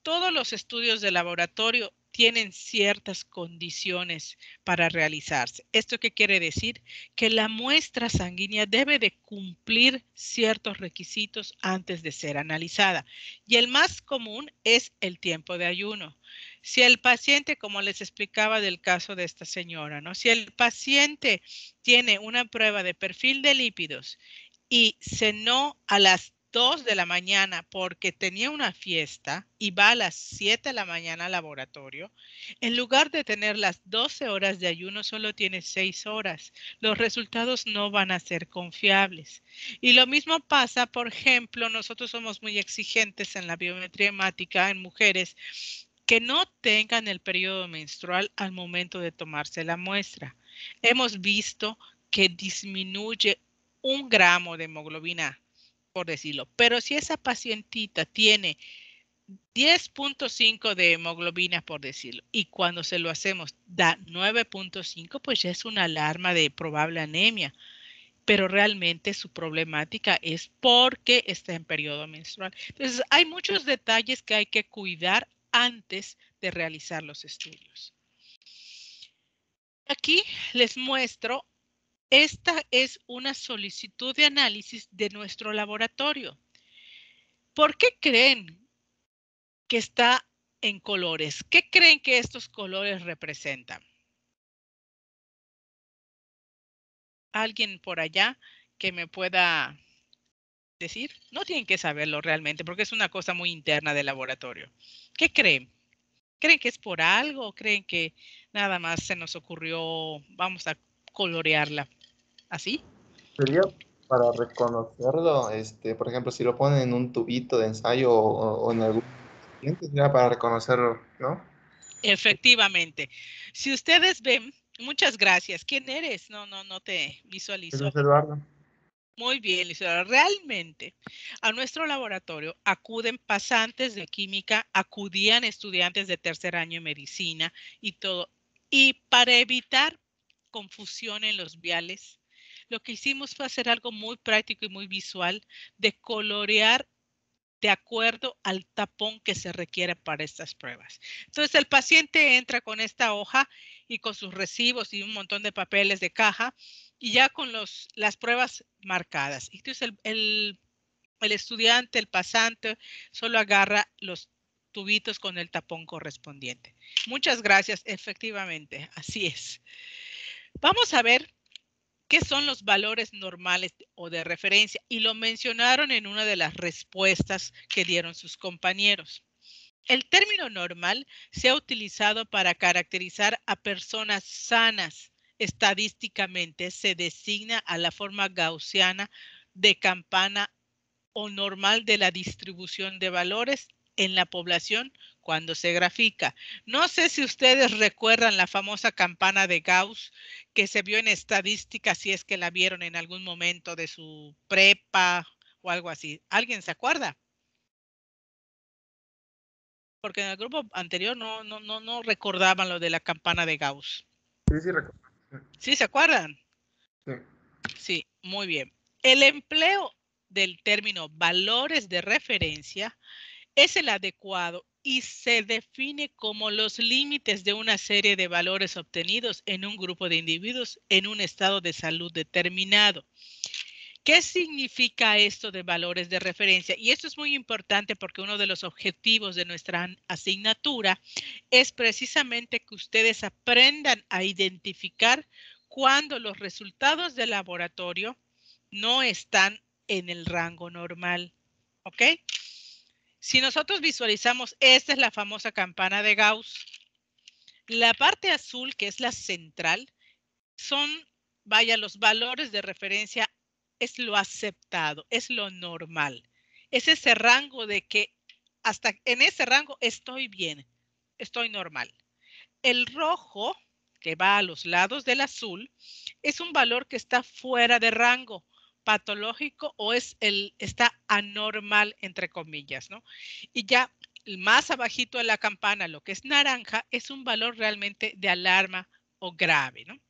Todos los estudios de laboratorio tienen ciertas condiciones para realizarse. ¿Esto qué quiere decir? Que la muestra sanguínea debe de cumplir ciertos requisitos antes de ser analizada. Y el más común es el tiempo de ayuno. Si el paciente, como les explicaba del caso de esta señora, ¿no? Si el paciente tiene una prueba de perfil de lípidos y cenó a las 2 de la mañana porque tenía una fiesta y va a las 7 de la mañana al laboratorio, en lugar de tener las 12 horas de ayuno, solo tiene 6 horas. Los resultados no van a ser confiables. Y lo mismo pasa, por ejemplo, nosotros somos muy exigentes en la biometría hemática en mujeres que no tengan el periodo menstrual al momento de tomarse la muestra. Hemos visto que disminuye 1 gramo de hemoglobina, por decirlo. Pero si esa pacientita tiene 10.5 de hemoglobina, por decirlo, y cuando se lo hacemos da 9.5, pues ya es una alarma de probable anemia. Pero realmente su problemática es porque está en periodo menstrual. Entonces, hay muchos detalles que hay que cuidar antes de realizar los estudios. Aquí les muestro. Esta es una solicitud de análisis de nuestro laboratorio. ¿Por qué creen que está en colores? ¿Qué creen que estos colores representan? ¿Alguien por allá que me pueda decir? No tienen que saberlo realmente porque es una cosa muy interna del laboratorio. ¿Qué creen? ¿Creen que es por algo o creen que nada más se nos ocurrió, vamos a colorearla así? Sería para reconocerlo, por ejemplo, si lo ponen en un tubito de ensayo o en algún cliente, sería para reconocerlo, ¿no? Efectivamente. Si ustedes ven, muchas gracias. ¿Quién eres? No te visualizo. Es Eduardo. Muy bien, Luis Eduardo. Realmente a nuestro laboratorio acuden pasantes de química, acudían estudiantes de tercer año en medicina y todo. Y para evitar confusión en los viales, lo que hicimos fue hacer algo muy práctico y muy visual de colorear de acuerdo al tapón que se requiere para estas pruebas. Entonces, el paciente entra con esta hoja y con sus recibos y un montón de papeles de caja y ya con las pruebas marcadas. Entonces, el estudiante, el pasante, solo agarra los tubitos con el tapón correspondiente. Muchas gracias. Efectivamente, así es. Vamos a ver ¿qué son los valores normales o de referencia? Y lo mencionaron en una de las respuestas que dieron sus compañeros. El término normal se ha utilizado para caracterizar a personas sanas. Estadísticamente se designa a la forma gaussiana de campana o normal de la distribución de valores en la población cuando se grafica. No sé si ustedes recuerdan la famosa campana de Gauss que se vio en estadística, si es que la vieron en algún momento de su prepa o algo así. ¿Alguien se acuerda? Porque en el grupo anterior no recordaban lo de la campana de Gauss. Sí, recuerdo. ¿Sí se acuerdan? Sí. Sí, muy bien. El empleo del término valores de referencia es el adecuado y se define como los límites de una serie de valores obtenidos en un grupo de individuos en un estado de salud determinado. ¿Qué significa esto de valores de referencia? Y esto es muy importante porque uno de los objetivos de nuestra asignatura es precisamente que ustedes aprendan a identificar cuando los resultados del laboratorio no están en el rango normal. ¿Ok? Si nosotros visualizamos, esta es la famosa campana de Gauss. La parte azul, que es la central, son, vaya, los valores de referencia, es lo aceptado, es lo normal. Es ese rango de que hasta en ese rango estoy bien, estoy normal. El rojo, que va a los lados del azul, es un valor que está fuera de rango patológico o está anormal, entre comillas, ¿no? Y ya más abajito de la campana, lo que es naranja, es un valor realmente de alarma o grave, ¿no?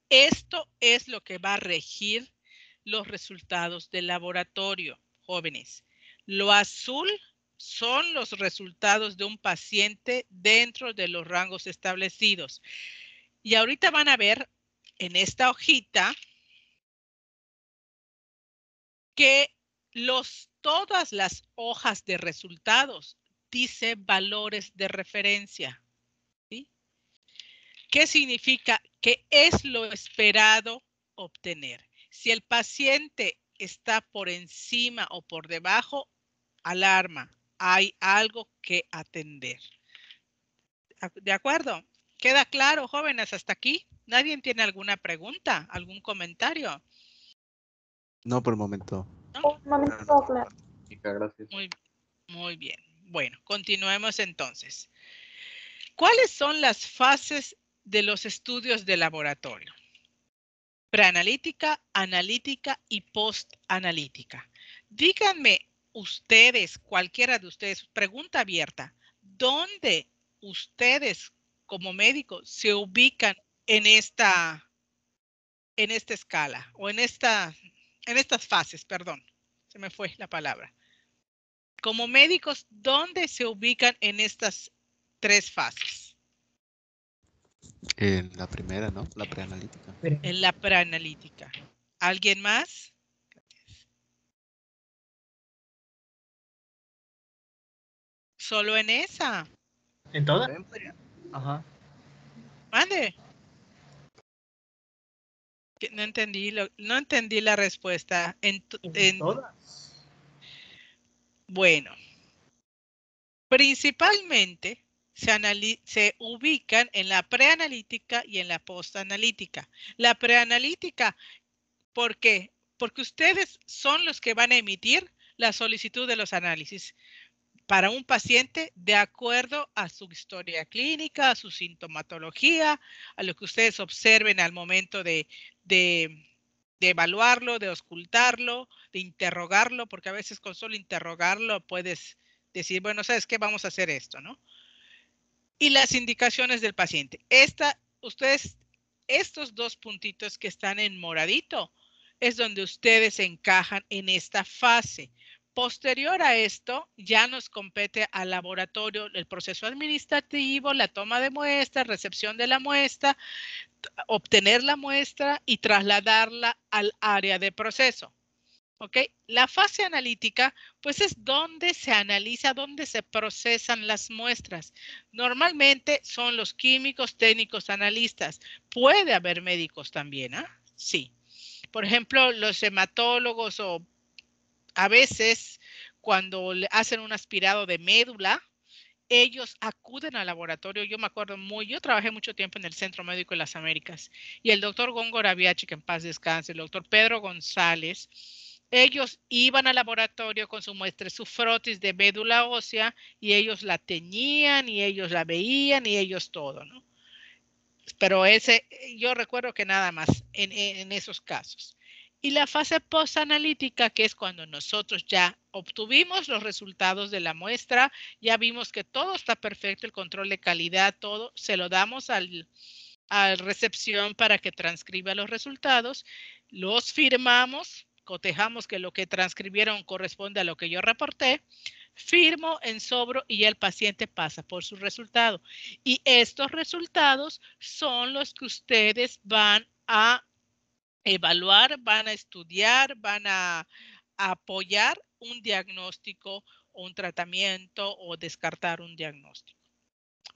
Esto es lo que va a regir los resultados del laboratorio, jóvenes. Lo azul son los resultados de un paciente dentro de los rangos establecidos. Y ahorita van a ver en esta hojita que todas las hojas de resultados dice valores de referencia. ¿Sí? ¿Qué significa? Que es lo esperado obtener. Si el paciente está por encima o por debajo, alarma, hay algo que atender. ¿De acuerdo? ¿Queda claro, jóvenes, hasta aquí? ¿Nadie tiene alguna pregunta, algún comentario? No, por el momento. ¿No? Un momento, claro. Gracias. Muy bien. Bueno, continuemos entonces. ¿Cuáles son las fases de los estudios de laboratorio? Preanalítica, analítica y postanalítica. Díganme ustedes, cualquiera de ustedes, pregunta abierta, ¿dónde ustedes como médicos se ubican en esta escala o en estas fases? Perdón, se me fue la palabra. Como médicos, ¿dónde se ubican en estas tres fases? En la primera, ¿no? La preanalítica. En la preanalítica. ¿Alguien más? ¿Solo en esa? ¿En todas? Ajá. Mande. No entendí la respuesta. En todas. Bueno. Principalmente se ubican en la preanalítica y en la postanalítica. La preanalítica, ¿por qué? Porque ustedes son los que van a emitir la solicitud de los análisis para un paciente de acuerdo a su historia clínica, a su sintomatología, a lo que ustedes observen al momento de evaluarlo, de auscultarlo, de interrogarlo, porque a veces con solo interrogarlo puedes decir, bueno, ¿sabes qué? Vamos a hacer esto, ¿no? Y las indicaciones del paciente. Estos dos puntitos que están en moradito es donde ustedes encajan en esta fase. Posterior a esto, ya nos compete al laboratorio el proceso administrativo, la toma de muestra, recepción de la muestra, obtener la muestra y trasladarla al área de proceso. ¿Ok? La fase analítica, pues es donde se analiza, donde se procesan las muestras. Normalmente son los químicos, técnicos, analistas. Puede haber médicos también, ¿ah? Sí. Por ejemplo, los hematólogos o a veces cuando le hacen un aspirado de médula, ellos acuden al laboratorio. Yo me acuerdo yo trabajé mucho tiempo en el Centro Médico de las Américas y el doctor Góngora Biachi, que en paz descanse, el doctor Pedro González, ellos iban al laboratorio con su muestra, su frotis de médula ósea y ellos la teñían y ellos la veían y ellos todo, ¿no? Pero yo recuerdo que nada más en esos casos. Y la fase postanalítica, que es cuando nosotros ya obtuvimos los resultados de la muestra, ya vimos que todo está perfecto, el control de calidad, todo, se lo damos a recepción para que transcriba los resultados, los firmamos, cotejamos que lo que transcribieron corresponde a lo que yo reporté, firmo en sobro y el paciente pasa por su resultado. Y estos resultados son los que ustedes van a evaluar, van a estudiar, van a apoyar un diagnóstico o un tratamiento o descartar un diagnóstico.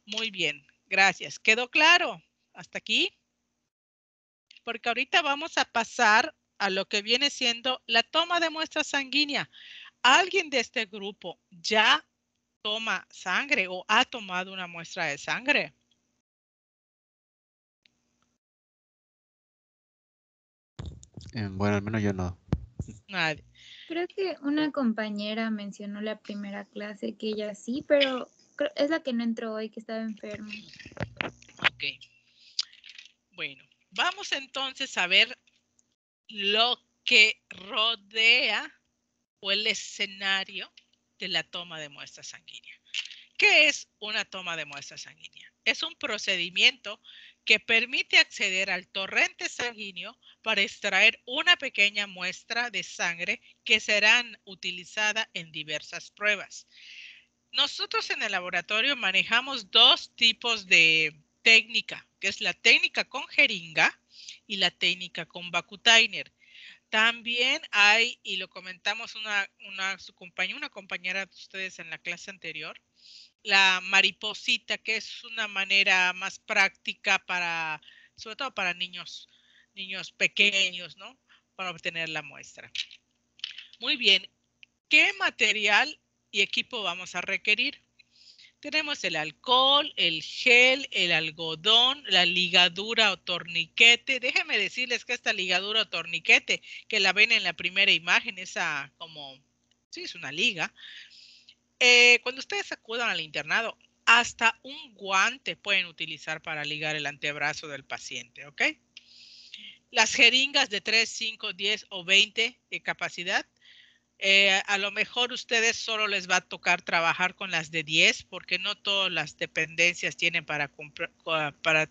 Muy bien, gracias. ¿Quedó claro hasta aquí? Porque ahorita vamos a pasar a lo que viene siendo la toma de muestra sanguínea. ¿Alguien de este grupo ya toma sangre o ha tomado una muestra de sangre? Bueno, al menos yo no. Nadie. Creo que una compañera mencionó la primera clase que ella sí, pero es la que no entró hoy, que estaba enferma. Ok. Bueno, vamos entonces a ver lo que rodea o el escenario de la toma de muestra sanguínea. ¿Qué es una toma de muestra sanguínea? Es un procedimiento que permite acceder al torrente sanguíneo para extraer una pequeña muestra de sangre que serán utilizada en diversas pruebas. Nosotros en el laboratorio manejamos dos tipos de técnica, que es la técnica con jeringa y la técnica con Vacutainer. También hay, y lo comentamos una compañera de ustedes en la clase anterior, la mariposita, que es una manera más práctica para, sobre todo para niños pequeños, ¿no? Para obtener la muestra. Muy bien, ¿qué material y equipo vamos a requerir? Tenemos el alcohol, el gel, el algodón, la ligadura o torniquete. Déjenme decirles que esta ligadura o torniquete, que la ven en la primera imagen, esa como, sí, es una liga. Cuando ustedes acudan al internado, hasta un guante pueden utilizar para ligar el antebrazo del paciente, ¿ok? Las jeringas de 3, 5, 10 o 20 de capacidad. A lo mejor ustedes solo les va a tocar trabajar con las de 10 porque no todas las dependencias tienen para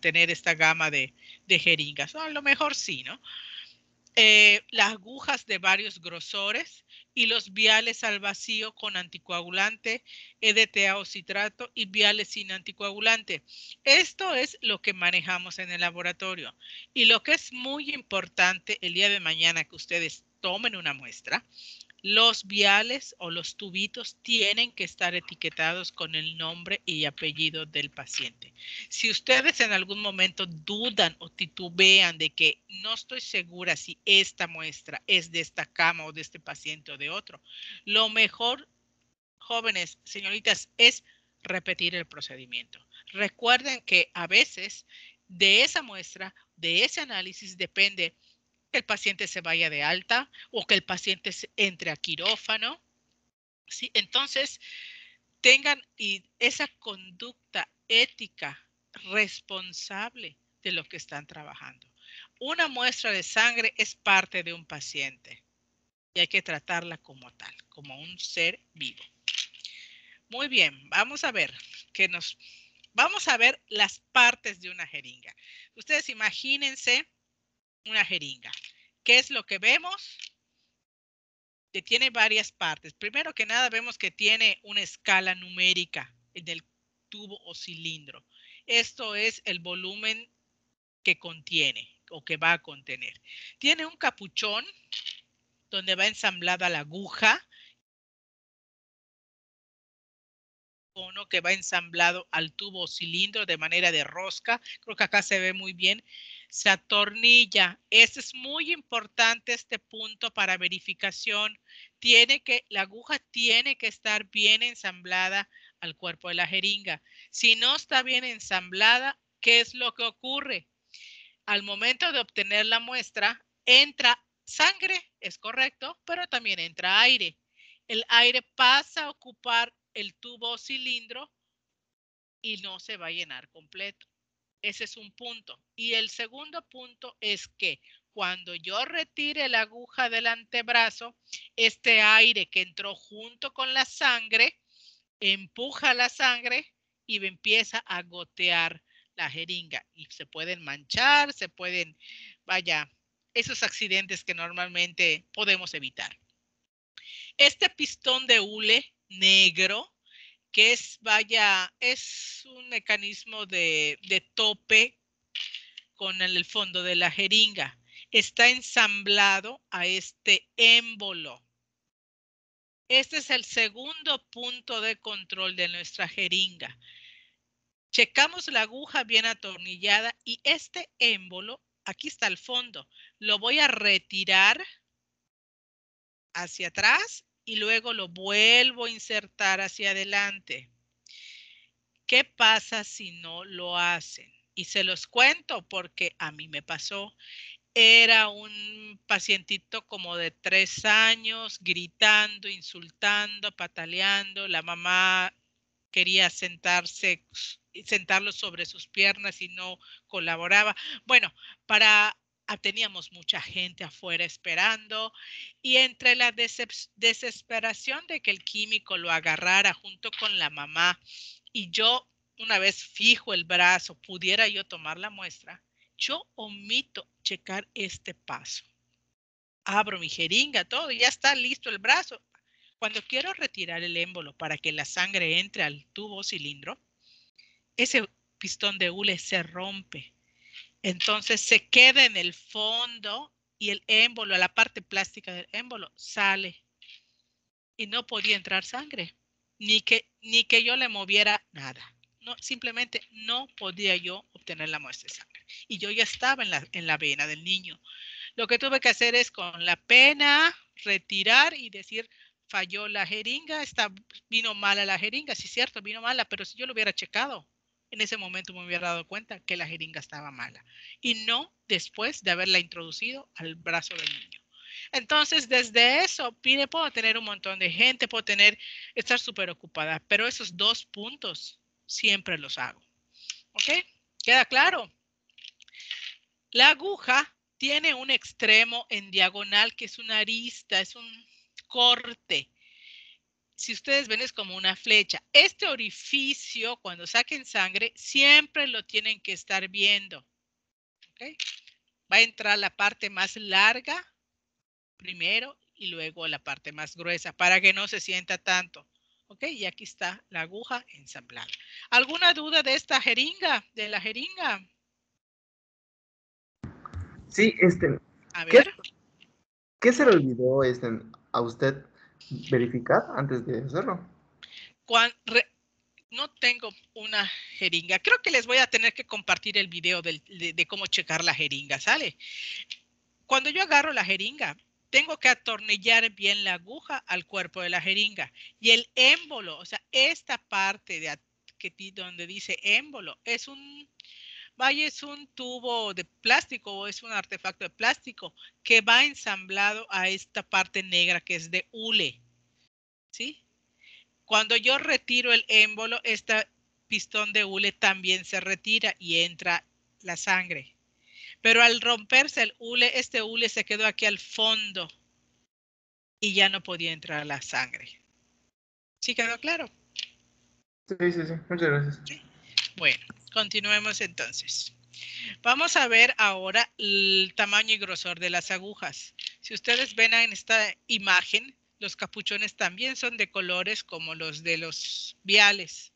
tener esta gama de jeringas. O a lo mejor sí, ¿no? Las agujas de varios grosores y los viales al vacío con anticoagulante, EDTA o citrato y viales sin anticoagulante. Esto es lo que manejamos en el laboratorio. Y lo que es muy importante el día de mañana que ustedes tomen una muestra, los viales o los tubitos tienen que estar etiquetados con el nombre y apellido del paciente. Si ustedes en algún momento dudan o titubean de que no estoy segura si esta muestra es de esta cama o de este paciente o de otro, lo mejor, jóvenes, señoritas, es repetir el procedimiento. Recuerden que a veces de esa muestra, de ese análisis depende que el paciente se vaya de alta o que el paciente entre a quirófano. ¿Sí? Entonces, tengan esa conducta ética responsable de lo que están trabajando. Una muestra de sangre es parte de un paciente y hay que tratarla como tal, como un ser vivo. Muy bien, vamos a ver vamos a ver las partes de una jeringa. Ustedes imagínense una jeringa. ¿Qué es lo que vemos? Que tiene varias partes. Primero que nada vemos que tiene una escala numérica en el tubo o cilindro. Esto es el volumen que contiene o que va a contener. Tiene un capuchón donde va ensamblada la aguja, que va ensamblado al tubo o cilindro de manera de rosca. Creo que acá se ve muy bien. Se atornilla. Este es muy importante, este punto para verificación. La aguja tiene que estar bien ensamblada al cuerpo de la jeringa. Si no está bien ensamblada, ¿qué es lo que ocurre? Al momento de obtener la muestra, entra sangre, es correcto, pero también entra aire. El aire pasa a ocupar el tubo o cilindro y no se va a llenar completo. Ese es un punto. Y el segundo punto es que cuando yo retire la aguja del antebrazo, este aire que entró junto con la sangre, empuja la sangre y empieza a gotear la jeringa. Y se pueden manchar, se pueden, vaya, esos accidentes que normalmente podemos evitar. Este pistón de hule negro, que es, vaya, es un mecanismo de tope con el fondo de la jeringa. Está ensamblado a este émbolo. Este es el segundo punto de control de nuestra jeringa. Checamos la aguja bien atornillada y este émbolo, aquí está el fondo, lo voy a retirar hacia atrás y luego lo vuelvo a insertar hacia adelante. ¿Qué pasa si no lo hacen? Y se los cuento porque a mí me pasó. Era un pacientito como de 3 años, gritando, insultando, pataleando. La mamá quería sentarlo sobre sus piernas y no colaboraba. Bueno, teníamos mucha gente afuera esperando y entre la desesperación de que el químico lo agarrara junto con la mamá y yo, una vez fijo el brazo, pudiera yo tomar la muestra, yo omito checar este paso. Abro mi jeringa, todo, y ya está listo el brazo. Cuando quiero retirar el émbolo para que la sangre entre al tubo o cilindro, ese pistón de hule se rompe. Entonces se queda en el fondo y el émbolo, la parte plástica del émbolo, sale. Y no podía entrar sangre, ni que yo le moviera nada. No, simplemente no podía yo obtener la muestra de sangre. Y yo ya estaba en la vena del niño. Lo que tuve que hacer es con la pena retirar y decir, falló la jeringa, vino mala la jeringa. Sí, cierto, vino mala, pero si yo lo hubiera checado, en ese momento me hubiera dado cuenta que la jeringa estaba mala. Y no después de haberla introducido al brazo del niño. Entonces, desde eso, puedo tener un montón de gente, estar súper ocupada, pero esos 2 puntos siempre los hago. ¿Ok? ¿Queda claro? La aguja tiene un extremo en diagonal que es una arista, es un corte. Si ustedes ven es como una flecha. Este orificio, cuando saquen sangre, siempre lo tienen que estar viendo. ¿Okay? Va a entrar la parte más larga primero y luego la parte más gruesa para que no se sienta tanto. ¿Ok? Y aquí está la aguja ensamblada. ¿Alguna duda de esta jeringa, de la jeringa? Sí, A ver. ¿Qué se le olvidó a usted verificar antes de hacerlo? No tengo una jeringa. Creo que les voy a tener que compartir el video de cómo checar la jeringa, ¿sale? Cuando yo agarro la jeringa, tengo que atornillar bien la aguja al cuerpo de la jeringa. Y el émbolo, o sea, esta parte donde dice émbolo, es un tubo de plástico o es un artefacto de plástico que va ensamblado a esta parte negra que es de hule. ¿Sí? Cuando yo retiro el émbolo, este pistón de hule también se retira y entra la sangre. Pero al romperse el hule, este hule se quedó aquí al fondo y ya no podía entrar la sangre. ¿Sí quedó claro? Sí. Muchas gracias. ¿Sí? Bueno, continuemos entonces. Vamos a ver ahora el tamaño y grosor de las agujas. Si ustedes ven en esta imagen, los capuchones también son de colores como los de los viales.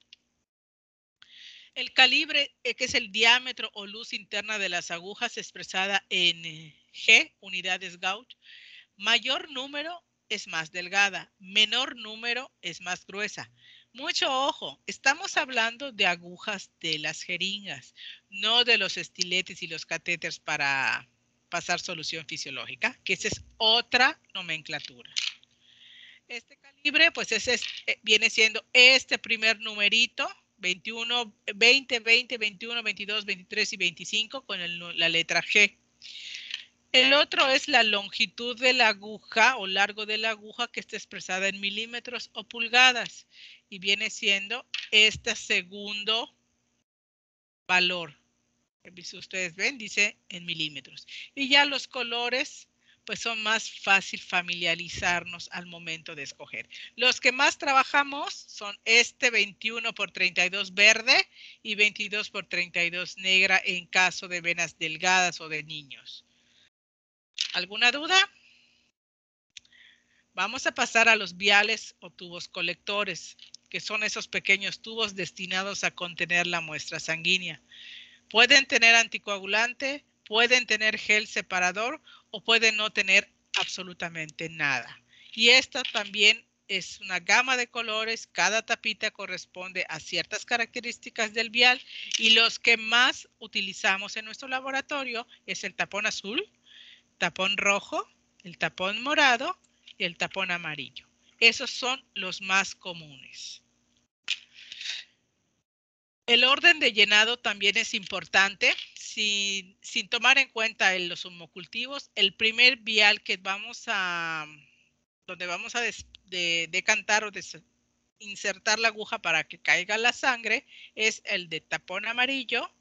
El calibre, que es el diámetro o luz interna de las agujas expresada en G, unidades Gauge. Mayor número es más delgada, menor número es más gruesa. Mucho ojo, estamos hablando de agujas de las jeringas, no de los estiletes y los catéteres para pasar solución fisiológica, que esa es otra nomenclatura. Este calibre, pues viene siendo este primer numerito, 21, 20, 20, 21, 22, 23 y 25 con la letra G. El otro es la longitud de la aguja o largo de la aguja que está expresada en milímetros o pulgadas y viene siendo este segundo valor. Si ustedes ven, dice en milímetros. Y ya los colores, pues son más fácil familiarizarnos al momento de escoger. Los que más trabajamos son este 21x32 verde y 22x32 negra en caso de venas delgadas o de niños. ¿Alguna duda? Vamos a pasar a los viales o tubos colectores, que son esos pequeños tubos destinados a contener la muestra sanguínea. Pueden tener anticoagulante, pueden tener gel separador o pueden no tener absolutamente nada. Y esta también es una gama de colores. Cada tapita corresponde a ciertas características del vial y los que más utilizamos en nuestro laboratorio es el tapón azul, tapón rojo, el tapón morado y el tapón amarillo. Esos son los más comunes. El orden de llenado también es importante, sin tomar en cuenta los homocultivos. El primer vial que donde vamos a decantar o insertar la aguja para que caiga la sangre es el de tapón amarillo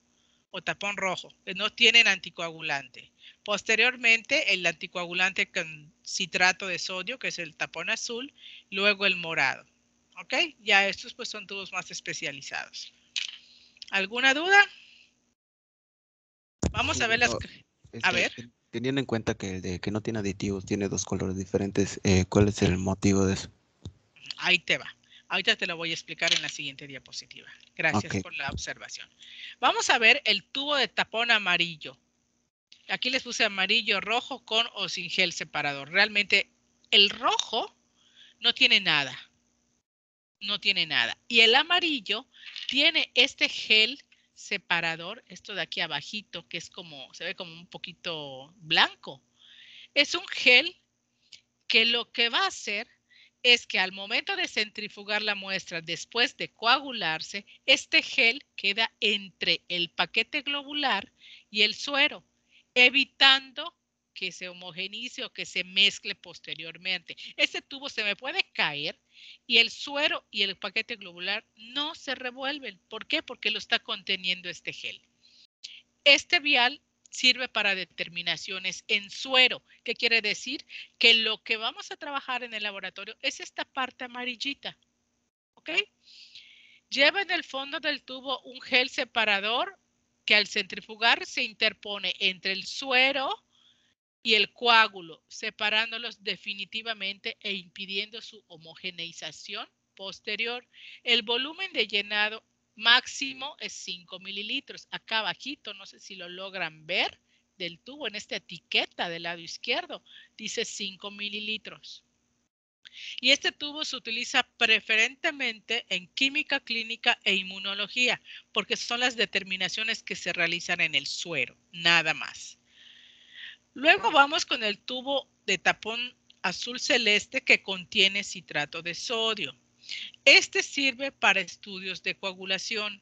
o tapón rojo, que no tienen anticoagulante. Posteriormente, el anticoagulante con citrato de sodio, que es el tapón azul, luego el morado. ¿Ok? Ya estos pues son tubos más especializados. ¿Alguna duda? Vamos a ver las... A ver. Teniendo en cuenta que el de que no tiene aditivos tiene dos colores diferentes, ¿cuál es el motivo de eso? Ahí te va. Ahorita te lo voy a explicar en la siguiente diapositiva. Gracias por la observación. Vamos a ver el tubo de tapón amarillo. Aquí les puse amarillo, rojo con o sin gel separador. Realmente el rojo no tiene nada. No tiene nada. Y el amarillo tiene este gel separador, esto de aquí abajito, que es como, se ve como un poquito blanco. Es un gel que lo que va a hacer es que al momento de centrifugar la muestra después de coagularse, este gel queda entre el paquete globular y el suero, evitando que se homogenice o que se mezcle posteriormente. Este tubo se me puede caer y el suero y el paquete globular no se revuelven. ¿Por qué? Porque lo está conteniendo este gel. Este vial sirve para determinaciones en suero. ¿Qué quiere decir? Que lo que vamos a trabajar en el laboratorio es esta parte amarillita. ¿Ok? Lleva en el fondo del tubo un gel separador que al centrifugar se interpone entre el suero y el coágulo, separándolos definitivamente e impidiendo su homogeneización posterior. El volumen de llenado máximo es 5 mililitros. Acá abajito, no sé si lo logran ver, del tubo en esta etiqueta del lado izquierdo, dice 5 mililitros. Y este tubo se utiliza preferentemente en química clínica e inmunología, porque son las determinaciones que se realizan en el suero, nada más. Luego vamos con el tubo de tapón azul celeste que contiene citrato de sodio. Este sirve para estudios de coagulación.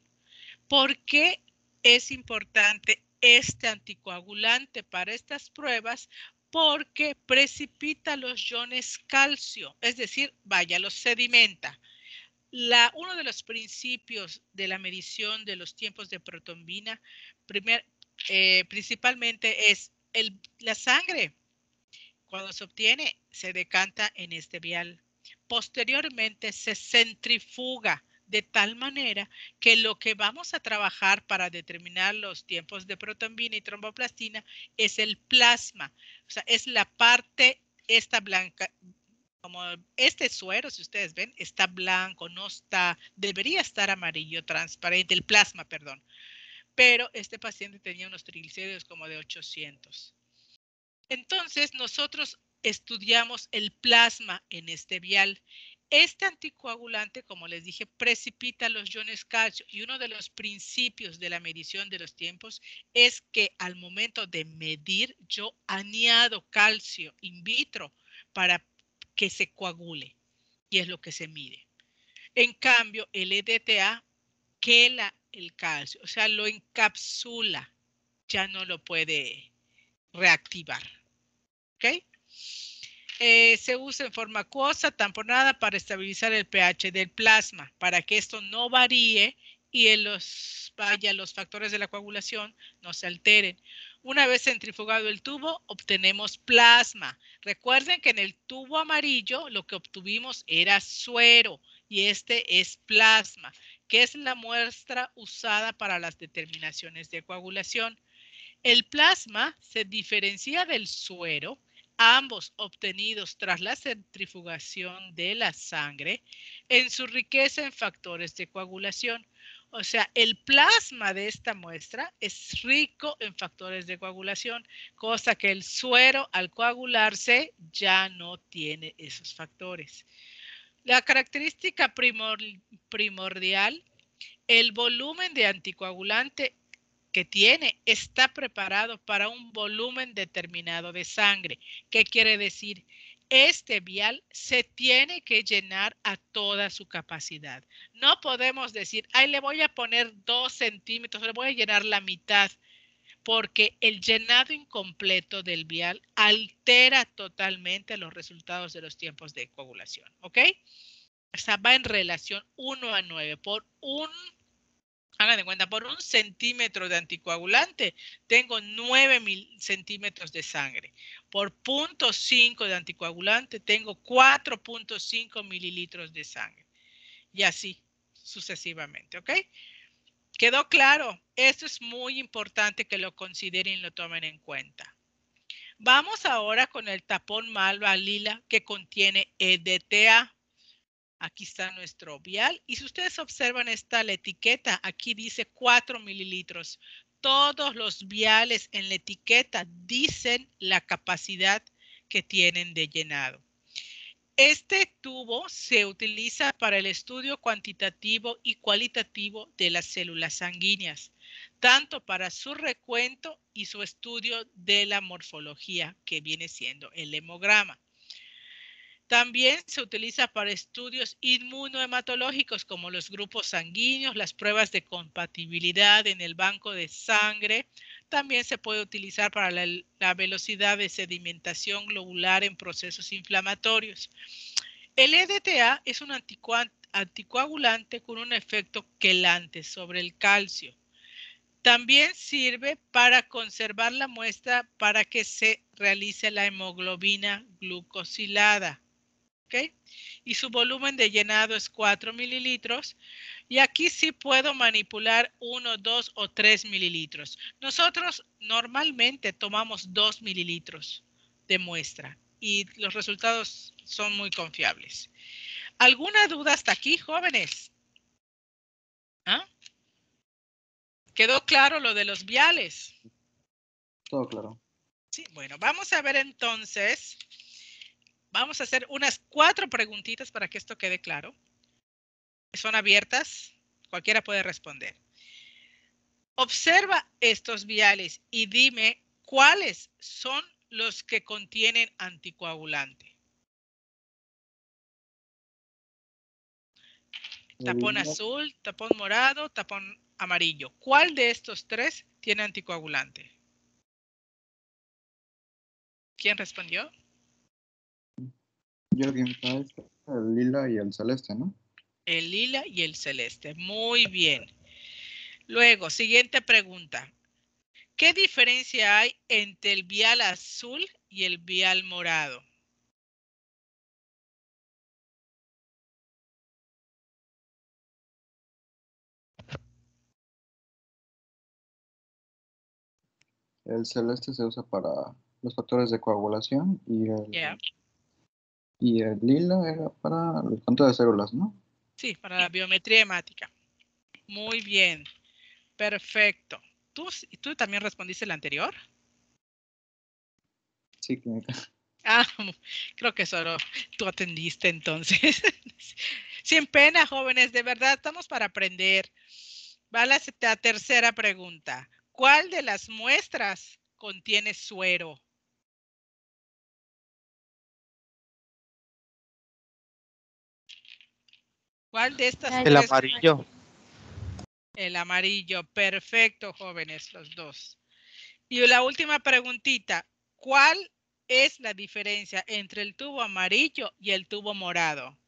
¿Por qué es importante este anticoagulante para estas pruebas? Porque precipita los iones calcio, es decir, los sedimenta. Uno de los principios de la medición de los tiempos de protombina principalmente es la sangre. Cuando se obtiene, se decanta en este vial. Posteriormente se centrifuga de tal manera que lo que vamos a trabajar para determinar los tiempos de protombina y tromboplastina es el plasma. O sea, es la parte esta blanca, como este suero, si ustedes ven, está blanco, no está, debería estar amarillo, transparente, el plasma, perdón. Pero este paciente tenía unos triglicéridos como de 800. Entonces, nosotros estudiamos el plasma en este vial. Este anticoagulante, como les dije, precipita los iones calcio y uno de los principios de la medición de los tiempos es que al momento de medir, yo añado calcio in vitro para que se coagule y es lo que se mide. En cambio, el EDTA quela el calcio, o sea, lo encapsula, ya no lo puede reactivar. ¿Ok? Se usa en forma acuosa, tamponada para estabilizar el pH del plasma, para que esto no varíe y los factores de la coagulación no se alteren. Una vez centrifugado el tubo, obtenemos plasma. Recuerden que en el tubo amarillo lo que obtuvimos era suero y este es plasma, que es la muestra usada para las determinaciones de coagulación. El plasma se diferencia del suero, ambos obtenidos tras la centrifugación de la sangre, en su riqueza en factores de coagulación. O sea, el plasma de esta muestra es rico en factores de coagulación, cosa que el suero al coagularse ya no tiene esos factores. La característica primordial, el volumen de anticoagulante que tiene está preparado para un volumen determinado de sangre. ¿Qué quiere decir? Este vial se tiene que llenar a toda su capacidad. No podemos decir, ay, le voy a poner 2 centímetros, le voy a llenar la mitad, porque el llenado incompleto del vial altera totalmente los resultados de los tiempos de coagulación. ¿Ok? O sea, va en relación 1 a 9. Hagan de cuenta, por 1 centímetro de anticoagulante, tengo 9 centímetros de sangre. Por 0.5 de anticoagulante, tengo 4.5 mililitros de sangre. Y así sucesivamente, ¿ok? ¿Quedó claro? Esto es muy importante que lo consideren y lo tomen en cuenta. Vamos ahora con el tapón malva lila que contiene EDTA. Aquí está nuestro vial. Y si ustedes observan la etiqueta, aquí dice 4 mililitros. Todos los viales en la etiqueta dicen la capacidad que tienen de llenado. Este tubo se utiliza para el estudio cuantitativo y cualitativo de las células sanguíneas, tanto para su recuento y su estudio de la morfología, que viene siendo el hemograma. También se utiliza para estudios inmunohematológicos como los grupos sanguíneos, las pruebas de compatibilidad en el banco de sangre. También se puede utilizar para la velocidad de sedimentación globular en procesos inflamatorios. El EDTA es un anticoagulante con un efecto quelante sobre el calcio. También sirve para conservar la muestra para que se realice la hemoglobina glucosilada. ¿Okay? Y su volumen de llenado es 4 mililitros. Y aquí sí puedo manipular 1, 2 o 3 mililitros. Nosotros normalmente tomamos 2 mililitros de muestra y los resultados son muy confiables. ¿Alguna duda hasta aquí, jóvenes? ¿Ah? ¿Quedó claro lo de los viales? Todo claro. Sí, bueno, vamos a ver entonces. Vamos a hacer unas 4 preguntitas para que esto quede claro. Son abiertas, cualquiera puede responder. Observa estos viales y dime cuáles son los que contienen anticoagulante. Tapón azul, tapón morado, tapón amarillo. ¿Cuál de estos 3 tiene anticoagulante? ¿Quién respondió? Yo que el lila y el celeste, ¿no? El lila y el celeste. Muy bien. Luego, siguiente pregunta. ¿Qué diferencia hay entre el vial azul y el vial morado? El celeste se usa para los factores de coagulación y el lila era para el conteo de células, ¿no? Sí, para la biometría hemática. Muy bien. Perfecto. ¿Tú también respondiste el anterior? Sí, química. Ah, creo que solo tú atendiste entonces. Sin pena, jóvenes, de verdad estamos para aprender. Va la tercera pregunta. ¿Cuál de las muestras contiene suero? ¿Cuál de estas El tres? amarillo. El amarillo. Perfecto, jóvenes, los dos. Y la última preguntita. ¿Cuál es la diferencia entre el tubo amarillo y el tubo morado?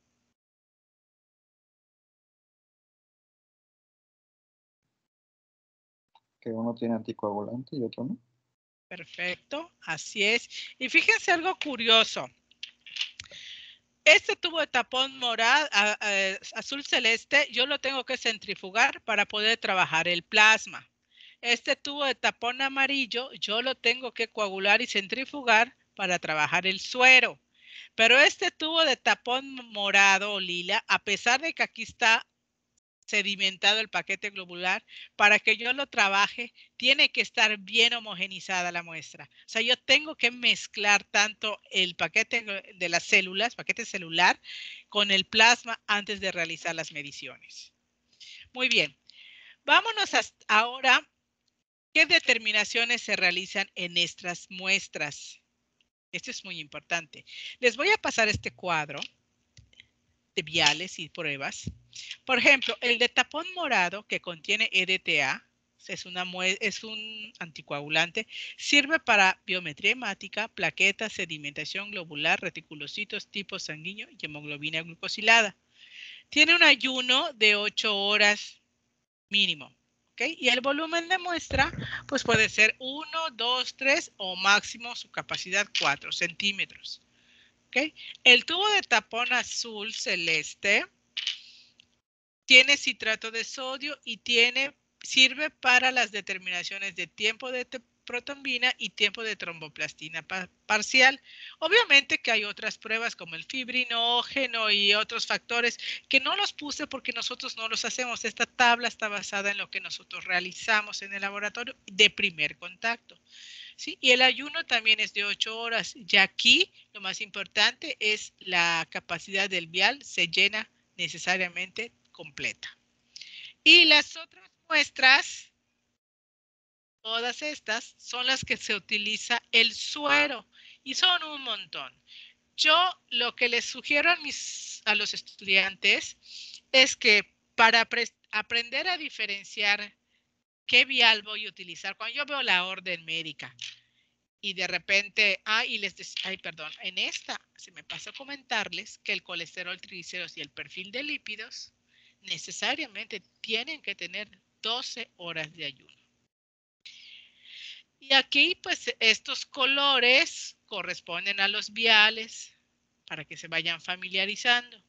Que uno tiene anticoagulante y otro no. Perfecto, así es. Y fíjense algo curioso. Este tubo de tapón morado, azul celeste, yo lo tengo que centrifugar para poder trabajar el plasma. Este tubo de tapón amarillo, yo lo tengo que coagular y centrifugar para trabajar el suero. Pero este tubo de tapón morado o lila, a pesar de que aquí está sedimentado el paquete globular, para que yo lo trabaje, tiene que estar bien homogenizada la muestra. O sea, yo tengo que mezclar tanto el paquete de las células, paquete celular, con el plasma antes de realizar las mediciones. Muy bien. Vámonos ahora, ¿qué determinaciones se realizan en estas muestras? Esto es muy importante. Les voy a pasar este cuadro de viales y pruebas. Por ejemplo, el de tapón morado que contiene EDTA, es un anticoagulante, sirve para biometría hemática, plaquetas, sedimentación globular, reticulocitos, tipo sanguíneo y hemoglobina glucosilada. Tiene un ayuno de 8 horas mínimo. ¿Okay? Y el volumen de muestra pues puede ser 1, 2, 3 o máximo su capacidad 4 centímetros. ¿Okay? El tubo de tapón azul celeste tiene citrato de sodio y sirve para las determinaciones de tiempo de protombina y tiempo de tromboplastina parcial. Obviamente que hay otras pruebas como el fibrinógeno y otros factores que no los puse porque nosotros no los hacemos. Esta tabla está basada en lo que nosotros realizamos en el laboratorio de primer contacto. ¿Sí? Y el ayuno también es de 8 horas. Y aquí lo más importante es la capacidad del vial se llena necesariamente completa. Y las otras muestras, todas estas, son las que se utiliza el suero y son un montón. Yo lo que les sugiero a los estudiantes es que para aprender a diferenciar qué vial voy a utilizar, cuando yo veo la orden médica y de repente, en esta se me pasó comentarles que el colesterol, triglicéridos y el perfil de lípidos necesariamente tienen que tener 12 horas de ayuno. Y aquí, pues, estos colores corresponden a los viales para que se vayan familiarizando.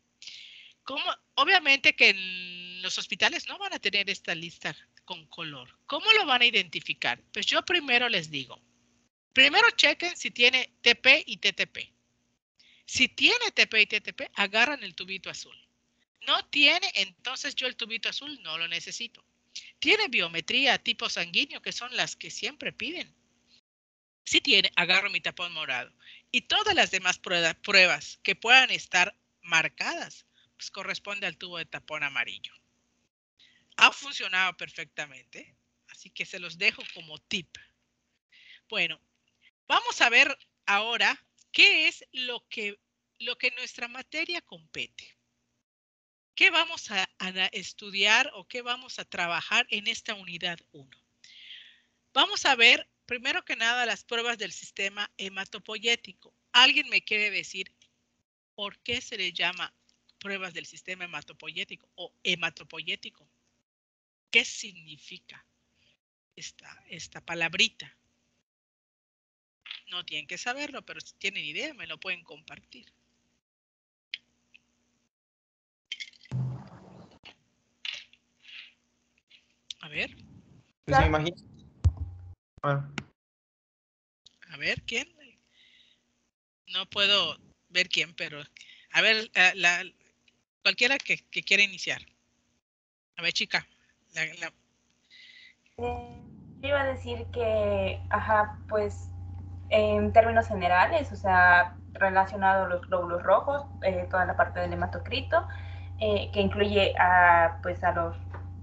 Obviamente que en los hospitales no van a tener esta lista con color. ¿Cómo lo van a identificar? Pues yo primero les digo, primero chequen si tiene TP y TTP. Si tiene TP y TTP, agarran el tubito azul. No tiene, entonces yo el tubito azul no lo necesito. Tiene biometría tipo sanguíneo, que son las que siempre piden. Si tiene, agarro mi tapón morado. Y todas las demás pruebas que puedan estar marcadas, pues corresponde al tubo de tapón amarillo. Ha funcionado perfectamente, así que se los dejo como tip. Bueno, vamos a ver ahora qué es lo que nuestra materia compete. ¿Qué vamos a estudiar o qué vamos a trabajar en esta unidad 1? Vamos a ver, primero que nada, las pruebas del sistema hematopoyético. ¿Alguien me quiere decir por qué se le llama pruebas del sistema hematopoyético o hematopoyético? ¿Qué significa esta palabrita? No tienen que saberlo, pero si tienen idea, me lo pueden compartir. A ver. Pues me imagino. Bueno. A ver, ¿quién? No puedo ver quién, pero a ver, cualquiera que quiera iniciar. A ver, chica. Yo iba a decir que, pues en términos generales, o sea, relacionado a los glóbulos rojos, toda la parte del hematocrito, que incluye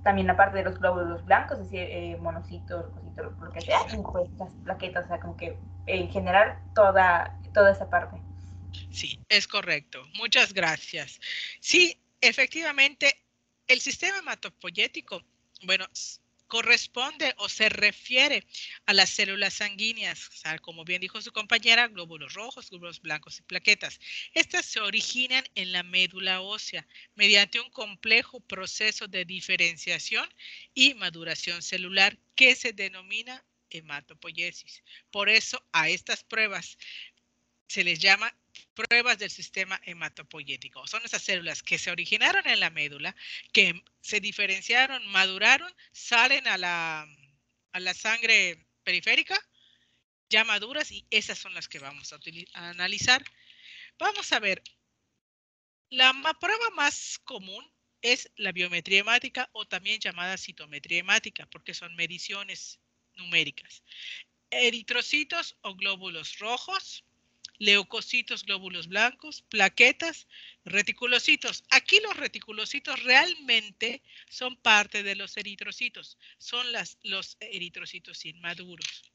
también la parte de los glóbulos blancos, es decir, monocitos, leucocitos, lo que sea, y pues las plaquetas, o sea, como que en general toda esa parte. Sí, es correcto. Muchas gracias. Sí, efectivamente, el sistema hematopoyético, bueno, corresponde o se refiere a las células sanguíneas, o sea, como bien dijo su compañera, glóbulos rojos, glóbulos blancos y plaquetas. Estas se originan en la médula ósea mediante un complejo proceso de diferenciación y maduración celular que se denomina hematopoiesis. Por eso a estas pruebas se les llama pruebas del sistema hematopoyético. Son esas células que se originaron en la médula, que se diferenciaron, maduraron, salen a la sangre periférica, ya maduras, y esas son las que vamos a analizar. Vamos a ver, la prueba más común es la biometría hemática o también llamada citometría hemática, porque son mediciones numéricas. Eritrocitos o glóbulos rojos, leucocitos, glóbulos blancos, plaquetas, reticulocitos. Aquí los reticulocitos realmente son parte de los eritrocitos, son los eritrocitos inmaduros.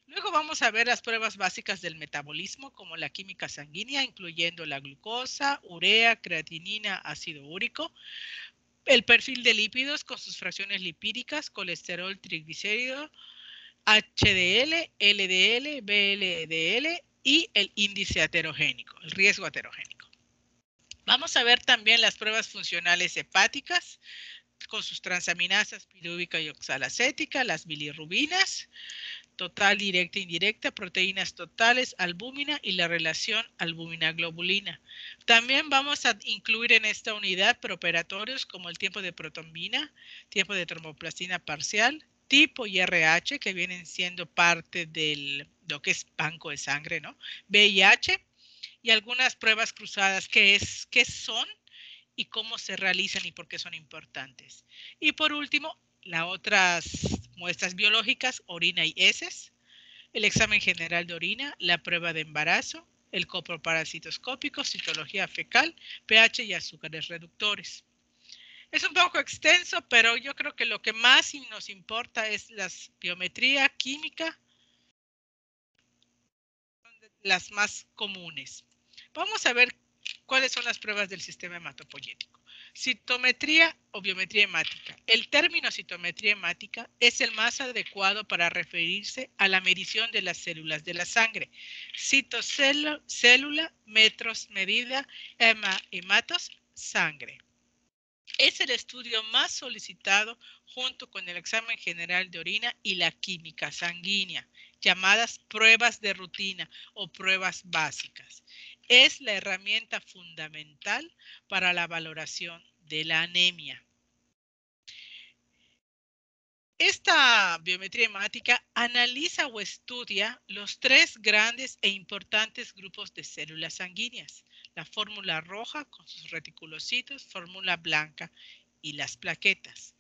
Luego vamos a ver las pruebas básicas del metabolismo, como la química sanguínea, incluyendo la glucosa, urea, creatinina, ácido úrico, el perfil de lípidos con sus fracciones lipídicas, colesterol, triglicérido, HDL, LDL, VLDL y el índice heterogénico, el riesgo heterogénico. Vamos a ver también las pruebas funcionales hepáticas con sus transaminasas pirúvica y oxalacética, las bilirrubinas, total, directa, indirecta, proteínas totales, albúmina y la relación albúmina-globulina. También vamos a incluir en esta unidad preoperatorios como el tiempo de protombina, tiempo de tromboplastina parcial, tipo y RH, que vienen siendo parte de lo que es banco de sangre, ¿no? VIH y algunas pruebas cruzadas, qué son y cómo se realizan y por qué son importantes. Y por último, las otras muestras biológicas, orina y heces, el examen general de orina, la prueba de embarazo, el coproparasitoscópico, citología fecal, pH y azúcares reductores. Es un poco extenso, pero yo creo que lo que más nos importa es la biometría química, las más comunes. Vamos a ver cuáles son las pruebas del sistema hematopoyético. Citometría o biometría hemática. El término citometría hemática es el más adecuado para referirse a la medición de las células de la sangre. Citocélula, metros, medida, hematos, sangre. Es el estudio más solicitado junto con el examen general de orina y la química sanguínea, llamadas pruebas de rutina o pruebas básicas. Es la herramienta fundamental para la valoración de la anemia. Esta biometría hemática analiza o estudia los tres grandes e importantes grupos de células sanguíneas: la fórmula roja con sus reticulocitos, fórmula blanca y las plaquetas.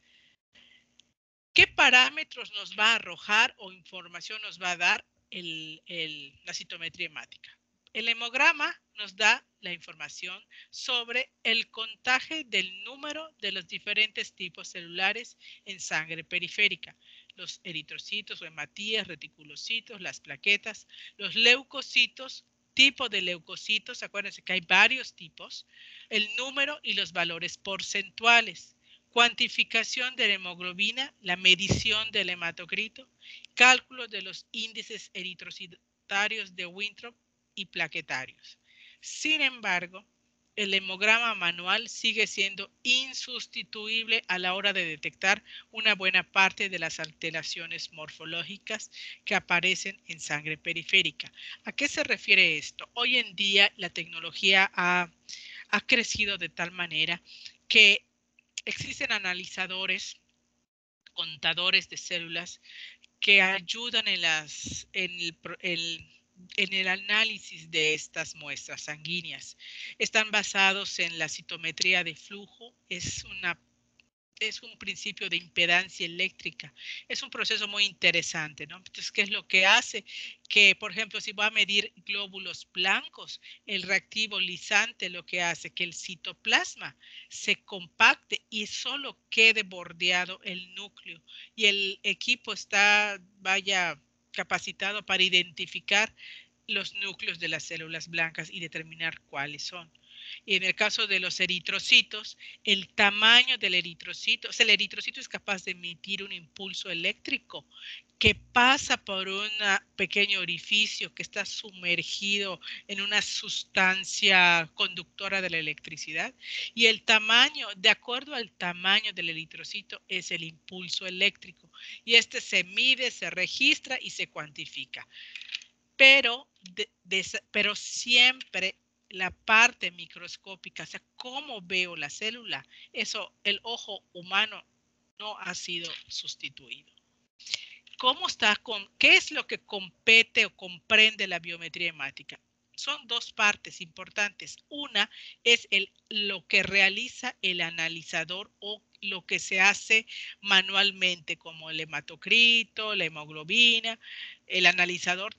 ¿Qué parámetros nos va a arrojar o información nos va a dar la citometría hemática? El hemograma nos da la información sobre el contagio del número de los diferentes tipos celulares en sangre periférica: los eritrocitos o hematías, reticulocitos, las plaquetas, los leucocitos, tipo de leucocitos, acuérdense que hay varios tipos, el número y los valores porcentuales, cuantificación de la hemoglobina, la medición del hematocrito, cálculo de los índices eritrocitarios de Winthrop y plaquetarios. Sin embargo, el hemograma manual sigue siendo insustituible a la hora de detectar una buena parte de las alteraciones morfológicas que aparecen en sangre periférica. ¿A qué se refiere esto? Hoy en día la tecnología ha crecido de tal manera que existen analizadores, contadores de células que ayudan en el análisis de estas muestras sanguíneas. Están basados en la citometría de flujo, es un principio de impedancia eléctrica. Es un proceso muy interesante, ¿no? Entonces, ¿qué es lo que hace? Que, por ejemplo, si va a medir glóbulos blancos, el reactivo lisante lo que hace que el citoplasma se compacte y solo quede bordeado el núcleo. Y el equipo vaya capacitado para identificar los núcleos de las células blancas y determinar cuáles son. Y en el caso de los eritrocitos, el tamaño del eritrocito, o sea, el eritrocito es capaz de emitir un impulso eléctrico que pasa por un pequeño orificio que está sumergido en una sustancia conductora de la electricidad. Y el tamaño, de acuerdo al tamaño del eritrocito, es el impulso eléctrico. Y este se mide, se registra y se cuantifica. Pero siempre la parte microscópica, o sea, cómo veo la célula, eso el ojo humano no ha sido sustituido. ¿Qué es lo que compete o comprende la biometría hemática? Son dos partes importantes. Una es lo que realiza el analizador o lo que se hace manualmente, como el hematocrito, la hemoglobina. El analizador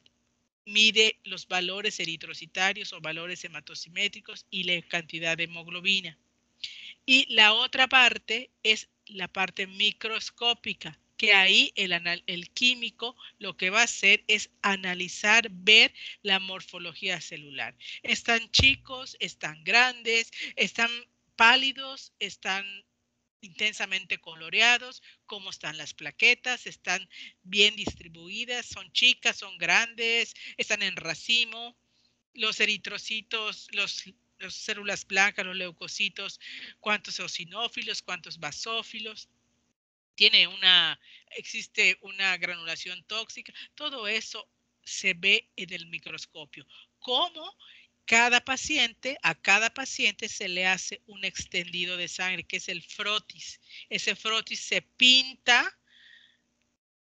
mide los valores eritrocitarios o valores hematosimétricos y la cantidad de hemoglobina. Y la otra parte es la parte microscópica, que ahí el químico lo que va a hacer es analizar, ver la morfología celular. Están chicos, están grandes, están pálidos, están intensamente coloreados, cómo están las plaquetas, están bien distribuidas, son chicas, son grandes, están en racimo, los eritrocitos, las células blancas, los leucocitos, cuántos eosinófilos, cuántos basófilos, existe una granulación tóxica, todo eso se ve en el microscopio. Cómo a cada paciente se le hace un extendido de sangre, que es el frotis. Ese frotis se pinta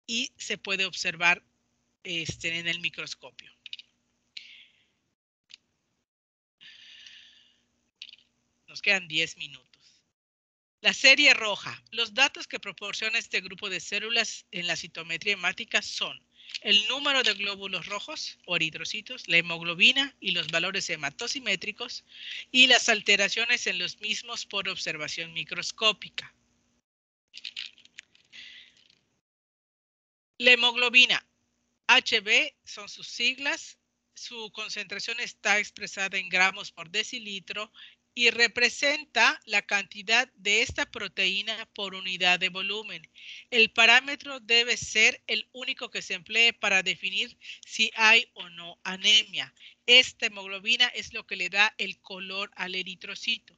y se puede observar en el microscopio. Nos quedan 10 minutos. La serie roja. Los datos que proporciona este grupo de células en la citometría hemática son el número de glóbulos rojos o eritrocitos, la hemoglobina y los valores hematosimétricos y las alteraciones en los mismos por observación microscópica. La hemoglobina, HB son sus siglas, su concentración está expresada en gramos por decilitro y representa la cantidad de esta proteína por unidad de volumen. El parámetro debe ser el único que se emplee para definir si hay o no anemia. Esta hemoglobina es lo que le da el color al eritrocito.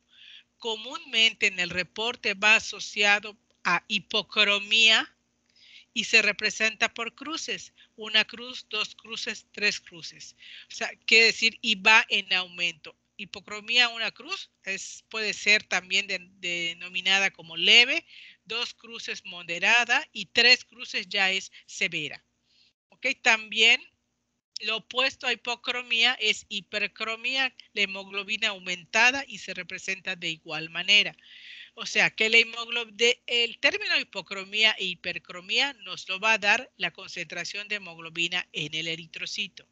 Comúnmente en el reporte va asociado a hipocromía y se representa por cruces. Una cruz, 2 cruces, 3 cruces. O sea, quiere decir, y va en aumento. Hipocromía, una cruz, puede ser también denominada como leve, 2 cruces moderada y 3 cruces ya es severa. ¿Ok? También lo opuesto a hipocromía es hipercromía, la hemoglobina aumentada y se representa de igual manera. O sea, que el término hipocromía e hipercromía nos lo va a dar la concentración de hemoglobina en el eritrocito.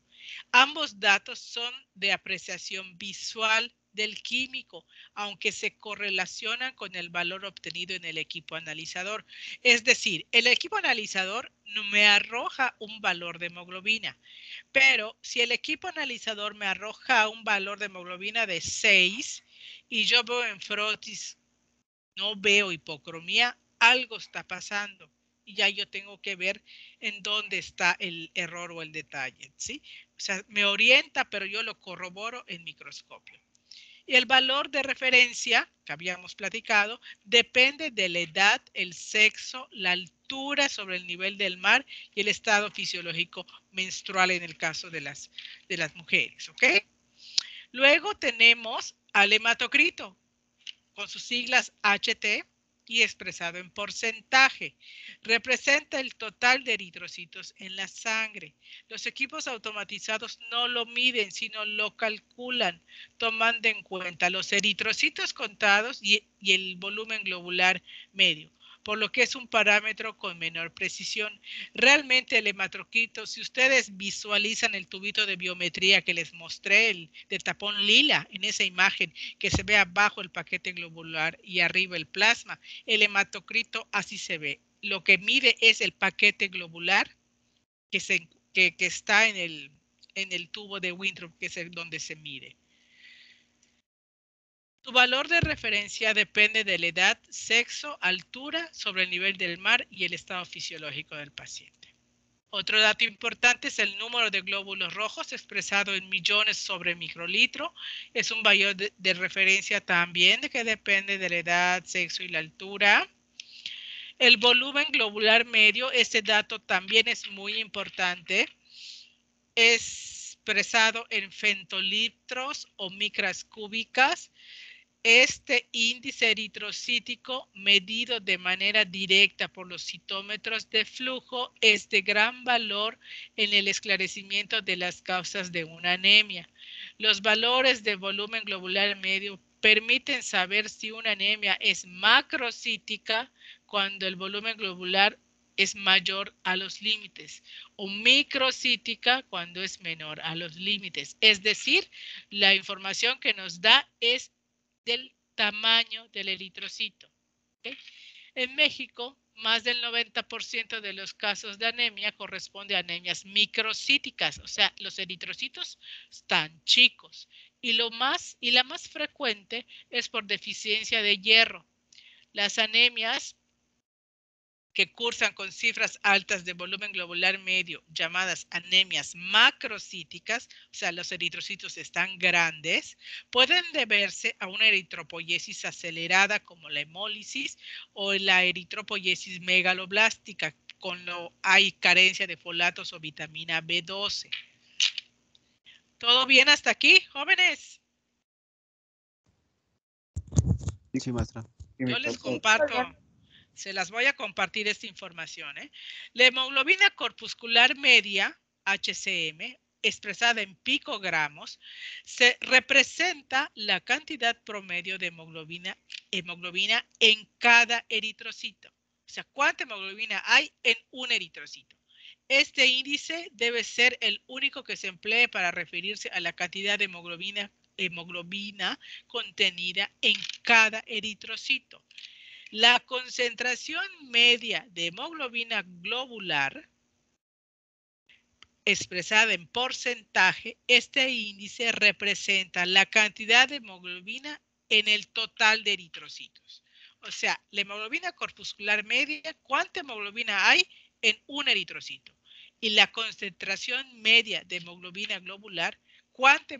Ambos datos son de apreciación visual del químico, aunque se correlacionan con el valor obtenido en el equipo analizador. Es decir, el equipo analizador no me arroja un valor de hemoglobina, pero si el equipo analizador me arroja un valor de hemoglobina de 6 y yo veo en frotis no veo hipocromía, algo está pasando y ya yo tengo que ver en dónde está el error o el detalle, ¿sí? O sea, me orienta, pero yo lo corroboro en microscopio. Y el valor de referencia, que habíamos platicado, depende de la edad, el sexo, la altura sobre el nivel del mar y el estado fisiológico menstrual en el caso de las mujeres, ¿ok? Luego tenemos al hematocrito, con sus siglas HT y expresado en porcentaje. Representa el total de eritrocitos en la sangre. Los equipos automatizados no lo miden, sino lo calculan, tomando en cuenta los eritrocitos contados y el volumen globular medio, por lo que es un parámetro con menor precisión. Realmente el hematocrito, si ustedes visualizan el tubito de biometría que les mostré, el de tapón lila, en esa imagen que se ve abajo el paquete globular y arriba el plasma, el hematocrito así se ve. Lo que mide es el paquete globular que está en el tubo de Winthrop, que es donde se mide. Tu valor de referencia depende de la edad, sexo, altura, sobre el nivel del mar y el estado fisiológico del paciente. Otro dato importante es el número de glóbulos rojos expresado en millones sobre microlitro. Es un valor de referencia también que depende de la edad, sexo y la altura. El volumen globular medio, este dato también es muy importante. Es expresado en femtolitros o micras cúbicas. Este índice eritrocítico, medido de manera directa por los citómetros de flujo, es de gran valor en el esclarecimiento de las causas de una anemia. Los valores de volumen globular medio permiten saber si una anemia es macrocítica cuando el volumen globular es mayor a los límites, o microcítica cuando es menor a los límites. Es decir, la información que nos da es del tamaño del eritrocito. ¿Okay? En México, más del 90% de los casos de anemia corresponde a anemias microcíticas, o sea, los eritrocitos están chicos. Y la más frecuente es por deficiencia de hierro. Las anemias que cursan con cifras altas de volumen globular medio, llamadas anemias macrocíticas, o sea, los eritrocitos están grandes, pueden deberse a una eritropoiesis acelerada como la hemólisis o la eritropoiesis megaloblástica, cuando hay carencia de folatos o vitamina B12. ¿Todo bien hasta aquí, jóvenes? Sí, maestra. Yo les comparto. Se las voy a compartir esta información. La hemoglobina corpuscular media, HCM, expresada en picogramos, se representa la cantidad promedio de hemoglobina en cada eritrocito. O sea, ¿cuánta hemoglobina hay en un eritrocito? Este índice debe ser el único que se emplee para referirse a la cantidad de hemoglobina contenida en cada eritrocito. La concentración media de hemoglobina globular, expresada en porcentaje, este índice representa la cantidad de hemoglobina en el total de eritrocitos. O sea, la hemoglobina corpuscular media, ¿cuánta hemoglobina hay en un eritrocito? Y la concentración media de hemoglobina globular, ¿cuánta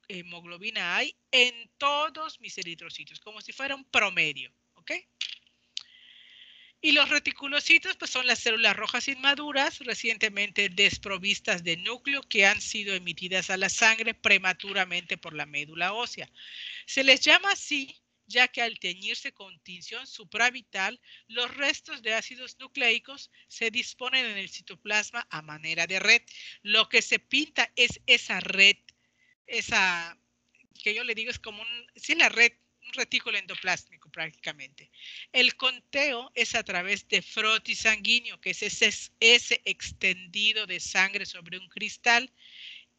hemoglobina hay en todos mis eritrocitos? Como si fuera un promedio, ¿ok? Y los reticulocitos pues son las células rojas inmaduras recientemente desprovistas de núcleo que han sido emitidas a la sangre prematuramente por la médula ósea. Se les llama así ya que al teñirse con tinción supravital, los restos de ácidos nucleicos se disponen en el citoplasma a manera de red. Lo que se pinta es esa red, esa que yo le digo es como la red, un retículo endoplásmico prácticamente. El conteo es a través de frotis sanguíneo, que es ese extendido de sangre sobre un cristal,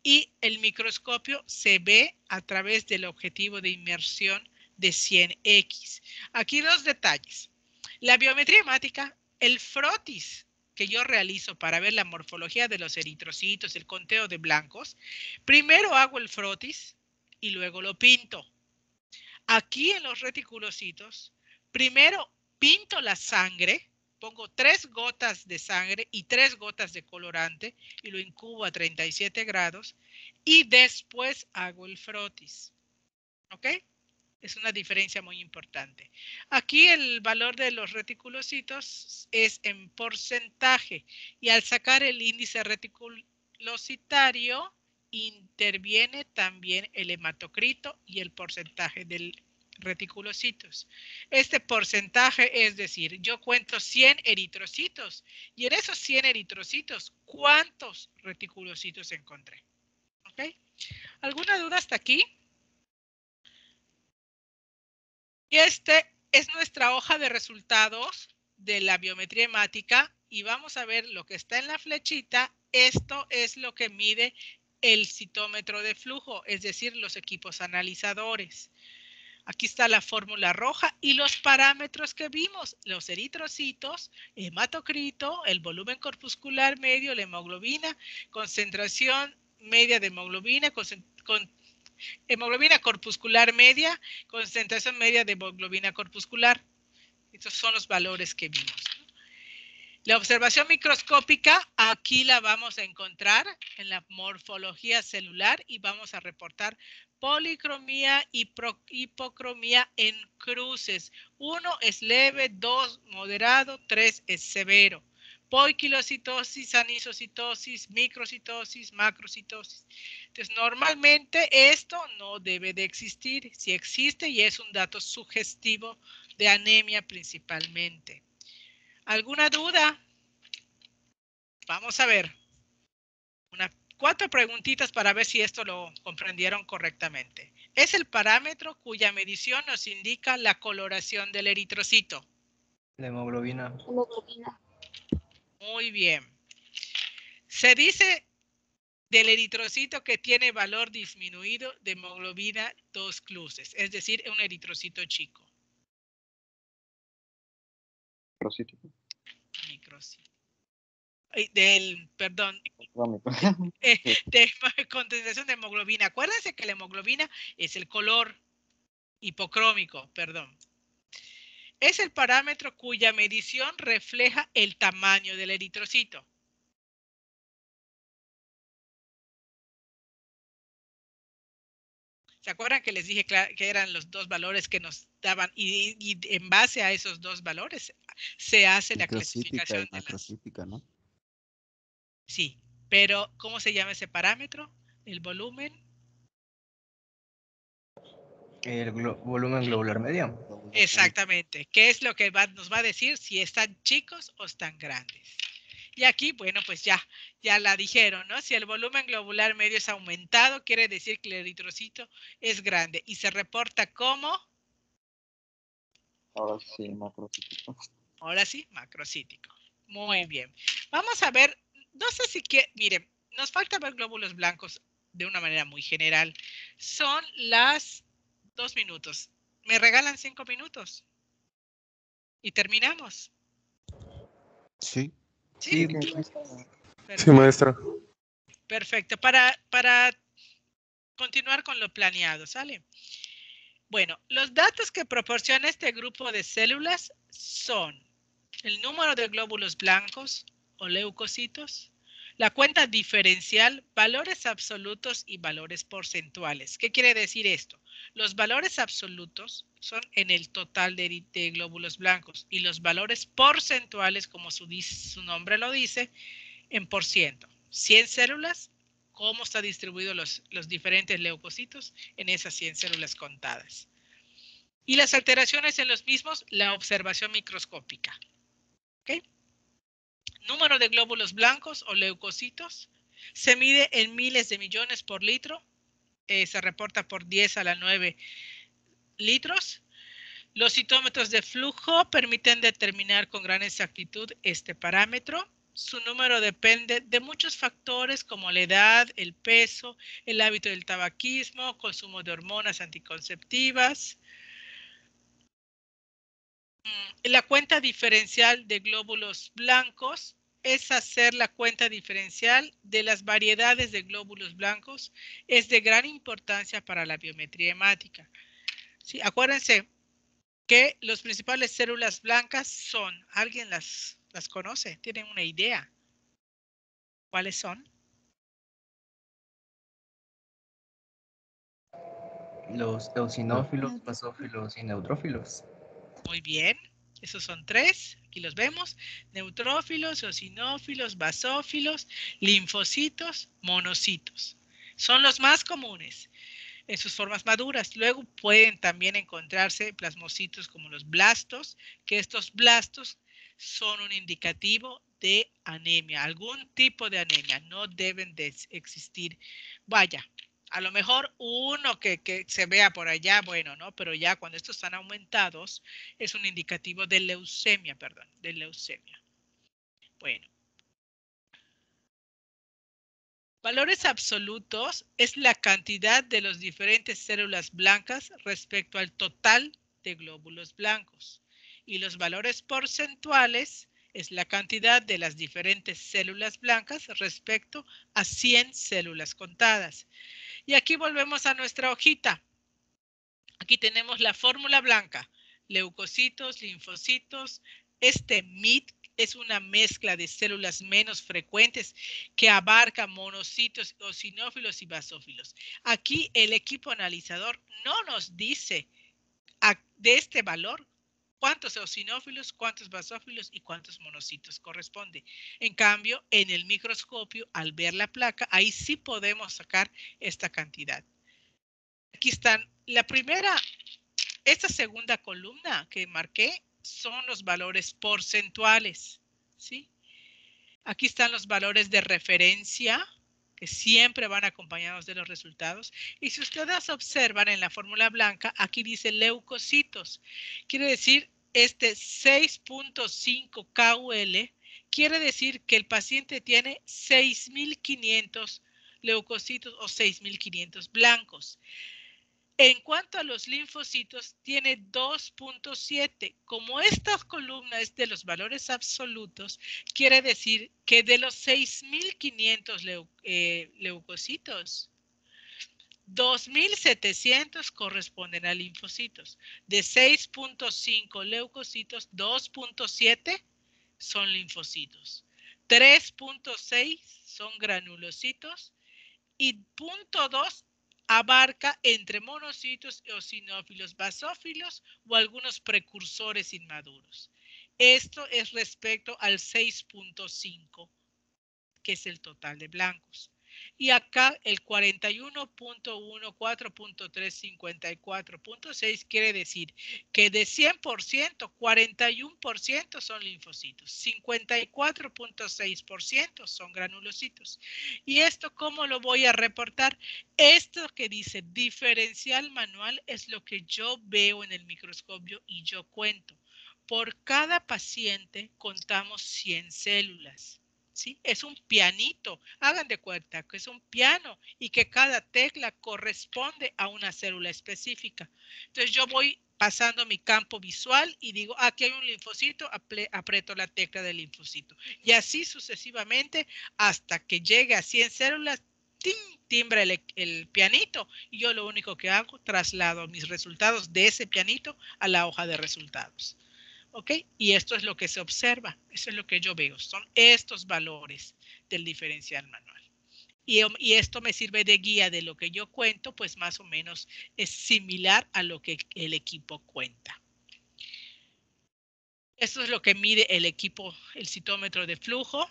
y el microscopio se ve a través del objetivo de inmersión de 100X. Aquí dos detalles. La biometría hemática, el frotis que yo realizo para ver la morfología de los eritrocitos, el conteo de blancos, primero hago el frotis y luego lo pinto. Aquí en los reticulocitos, primero pinto la sangre, pongo 3 gotas de sangre y 3 gotas de colorante y lo incubo a 37 grados y después hago el frotis. ¿Ok? Es una diferencia muy importante. Aquí el valor de los reticulocitos es en porcentaje y al sacar el índice reticulocitario interviene también el hematocrito y el porcentaje del reticulocitos. Este porcentaje es decir, yo cuento 100 eritrocitos y en esos 100 eritrocitos, ¿cuántos reticulocitos encontré? ¿Ok? ¿Alguna duda hasta aquí? Y este es nuestra hoja de resultados de la biometría hemática y vamos a ver lo que está en la flechita. Esto es lo que mide el citómetro de flujo, es decir, los equipos analizadores. Aquí está la fórmula roja y los parámetros que vimos, los eritrocitos, hematocrito, el volumen corpuscular medio, la hemoglobina, concentración media de hemoglobina, Hemoglobina corpuscular media, concentración media de hemoglobina corpuscular. Estos son los valores que vimos. La observación microscópica, aquí la vamos a encontrar en la morfología celular y vamos a reportar policromía y hipocromía en cruces. 1 es leve, 2 moderado, 3 es severo. Poiquilocitosis, anisocitosis, microcitosis, macrocitosis. Entonces, normalmente esto no debe de existir. Si existe y es un dato sugestivo de anemia principalmente. ¿Alguna duda? Vamos a ver. 4 preguntitas para ver si esto lo comprendieron correctamente. Es el parámetro cuya medición nos indica la coloración del eritrocito. La hemoglobina. Muy bien. Se dice del eritrocito que tiene valor disminuido de hemoglobina 2 cruces, es decir, un eritrocito chico. Microcítico. Microcito. Perdón, Sí. de concentración de hemoglobina. Acuérdense que la hemoglobina es el color hipocrómico, perdón. Es el parámetro cuya medición refleja el tamaño del eritrocito. ¿Se acuerdan que les dije que eran los 2 valores que nos daban? Y en base a esos 2 valores se hace la clasificación y macrocítica, ¿no? Sí, pero ¿cómo se llama ese parámetro? El volumen. El volumen globular medio. Exactamente. ¿Qué es lo que nos va a decir si están chicos o están grandes? Y aquí, bueno, pues ya la dijeron, ¿no? Si el volumen globular medio es aumentado, quiere decir que el eritrocito es grande. Y se reporta como... Ahora sí, macrocítico. Ahora sí, macrocítico. Muy bien. Vamos a ver, no sé si miren, nos falta ver glóbulos blancos de una manera muy general. Son las 2 minutos. ¿Me regalan 5 minutos? Y terminamos. Sí. Sí, sí, maestra. Perfecto. Para continuar con lo planeado, ¿sale? Bueno, los datos que proporciona este grupo de células son el número de glóbulos blancos o leucocitos, la cuenta diferencial, valores absolutos y valores porcentuales. ¿Qué quiere decir esto? Los valores absolutos son en el total de glóbulos blancos y los valores porcentuales, como su nombre lo dice, en por ciento. 100 células, cómo está distribuido los diferentes leucocitos en esas 100 células contadas. Y las alteraciones en los mismos, la observación microscópica. ¿Okay? Número de glóbulos blancos o leucocitos se mide en miles de millones por litro. Se reporta por 10 a la 9 litros. Los citómetros de flujo permiten determinar con gran exactitud este parámetro. Su número depende de muchos factores como la edad, el peso, el hábito del tabaquismo, consumo de hormonas anticonceptivas. La cuenta diferencial de glóbulos blancos es hacer la cuenta diferencial de las variedades de glóbulos blancos. Es de gran importancia para la biometría hemática. Sí, acuérdense que las principales células blancas son, ¿alguien las conoce? ¿Tienen una idea? ¿Cuáles son? Los eosinófilos, basófilos y neutrófilos. Muy bien, esos son 3, aquí los vemos, neutrófilos, eosinófilos, basófilos, linfocitos, monocitos. Son los más comunes en sus formas maduras. Luego pueden también encontrarse plasmocitos como los blastos, que estos blastos son un indicativo de anemia, algún tipo de anemia, no deben de existir. Vaya, a lo mejor uno que se vea por allá, bueno, ¿no? Pero ya cuando estos están aumentados, es un indicativo de leucemia, perdón, de leucemia. Bueno. Valores absolutos es la cantidad de las diferentes células blancas respecto al total de glóbulos blancos. Y los valores porcentuales Es la cantidad de las diferentes células blancas respecto a 100 células contadas. Y aquí volvemos a nuestra hojita. Aquí tenemos la fórmula blanca. Leucocitos, linfocitos. Este MIT es una mezcla de células menos frecuentes que abarca monocitos, eosinófilos y basófilos. Aquí el equipo analizador no nos dice de este valor cuántos eosinófilos, cuántos basófilos y cuántos monocitos corresponde. En cambio, en el microscopio, al ver la placa, ahí sí podemos sacar esta cantidad. Aquí están esta segunda columna que marqué son los valores porcentuales, ¿sí? Aquí están los valores de referencia, que siempre van acompañados de los resultados. Y si ustedes observan en la fórmula blanca, aquí dice leucocitos. Quiere decir, este 6.5 KUL, quiere decir que el paciente tiene 6.500 leucocitos o 6.500 blancos. En cuanto a los linfocitos, tiene 2.7. Como esta columna es de los valores absolutos, quiere decir que de los 6.500 leucocitos, 2.700 corresponden a linfocitos. De 6.5 leucocitos, 2.7 son linfocitos. 3.6 son granulocitos y 0.2 abarca entre monocitos, eosinófilos, basófilos o algunos precursores inmaduros. Esto es respecto al 6.5, que es el total de blancos. Y acá el 41.1, 4.3, 54.6 quiere decir que de 100%, 41% son linfocitos, 54.6% son granulocitos. ¿Y esto cómo lo voy a reportar? Esto que dice diferencial manual es lo que yo veo en el microscopio y yo cuento. Por cada paciente contamos 100 células. ¿Sí? Es un pianito, hagan de cuenta que es un piano y que cada tecla corresponde a una célula específica. Entonces yo voy pasando mi campo visual y digo, aquí hay un linfocito, aprieto la tecla del linfocito. Y así sucesivamente hasta que llegue a 100 células, timbra el pianito y yo lo único que hago, traslado mis resultados de ese pianito a la hoja de resultados. ¿Ok? Y esto es lo que se observa, eso es lo que yo veo, son estos valores del diferencial manual. Y esto me sirve de guía de lo que yo cuento, pues más o menos es similar a lo que el equipo cuenta. Esto es lo que mide el equipo, el citómetro de flujo.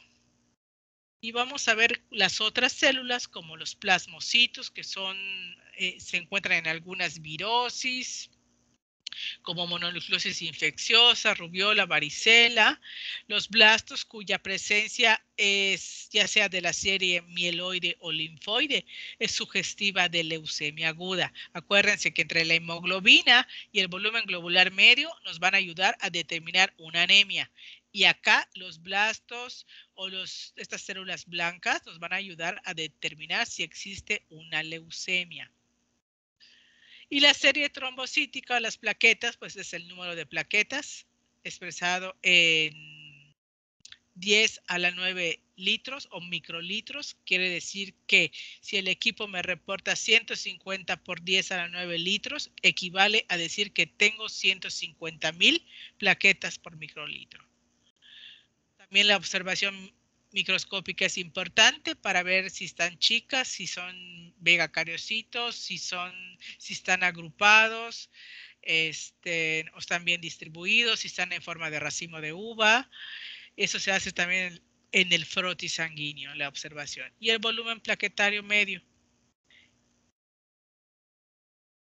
Y vamos a ver las otras células como los plasmocitos, que se encuentran en algunas virosis, como mononucleosis infecciosa, rubiola, varicela, los blastos cuya presencia es ya sea de la serie mieloide o linfoide, es sugestiva de leucemia aguda. Acuérdense que entre la hemoglobina y el volumen globular medio nos van a ayudar a determinar una anemia. Y acá los blastos o estas células blancas nos van a ayudar a determinar si existe una leucemia. Y la serie trombocítica, las plaquetas, pues es el número de plaquetas expresado en 10 a la 9 litros o microlitros. Quiere decir que si el equipo me reporta 150 por 10 a la 9 litros, equivale a decir que tengo 150,000 plaquetas por microlitro. También la observación microscópica es importante para ver si están chicas, si son megacariocitos, si están agrupados, o están bien distribuidos, si están en forma de racimo de uva. Eso se hace también en el frotis sanguíneo, la observación. Y el volumen plaquetario medio.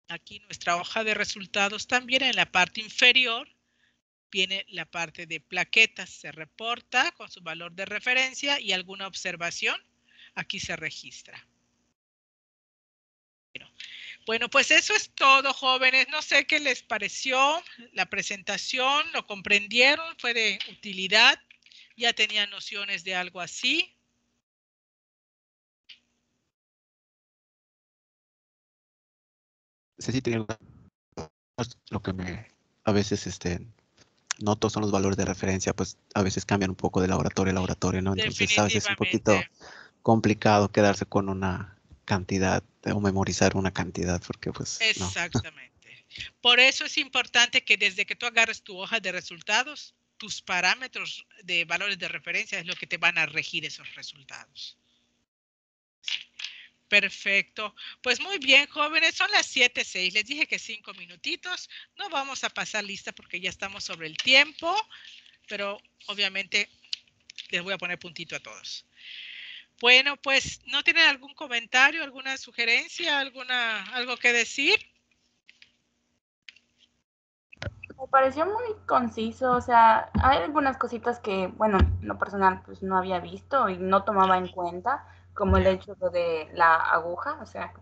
Aquí nuestra hoja de resultados también en la parte inferior viene la parte de plaquetas, se reporta con su valor de referencia y alguna observación, aquí se registra. Bueno, pues eso es todo, jóvenes. No sé qué les pareció la presentación, ¿lo comprendieron? ¿Fue de utilidad? ¿Ya tenían nociones de algo así? Sí, tenía lo que a veces no todos son los valores de referencia, pues a veces cambian un poco de laboratorio a laboratorio, ¿no? Entonces a veces es un poquito complicado quedarse con una cantidad o memorizar una cantidad, porque pues exactamente. Por eso es importante que desde que tú agarres tu hoja de resultados, tus parámetros de valores de referencia es lo que te van a regir esos resultados. Perfecto. Pues muy bien, jóvenes, son las 7:06. Les dije que 5 minutitos. No vamos a pasar lista porque ya estamos sobre el tiempo, pero obviamente les voy a poner puntito a todos. Bueno, pues, ¿no tienen algún comentario, alguna sugerencia, algo que decir? Me pareció muy conciso, o sea, hay algunas cositas que, bueno, en lo personal pues no había visto y no tomaba en cuenta, como el hecho de la aguja, o sea,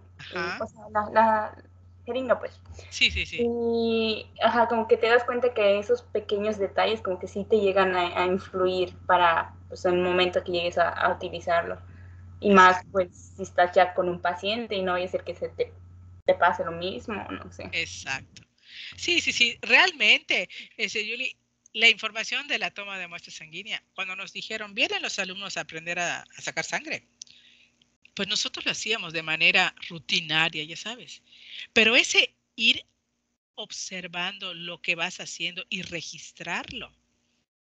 la jeringa, pues. Sí, sí, sí. Y, ajá, como que te das cuenta que esos pequeños detalles como que sí te llegan a influir para, pues, el momento que llegues a utilizarlo. Y más, pues, si estás ya con un paciente y no vaya a ser que se te pase lo mismo, no sé. Exacto. Sí, sí, sí. Realmente, Yuli, la información de la toma de muestra sanguínea, cuando nos dijeron, vienen los alumnos a aprender a sacar sangre, pues nosotros lo hacíamos de manera rutinaria, ya sabes. Pero ese ir observando lo que vas haciendo y registrarlo,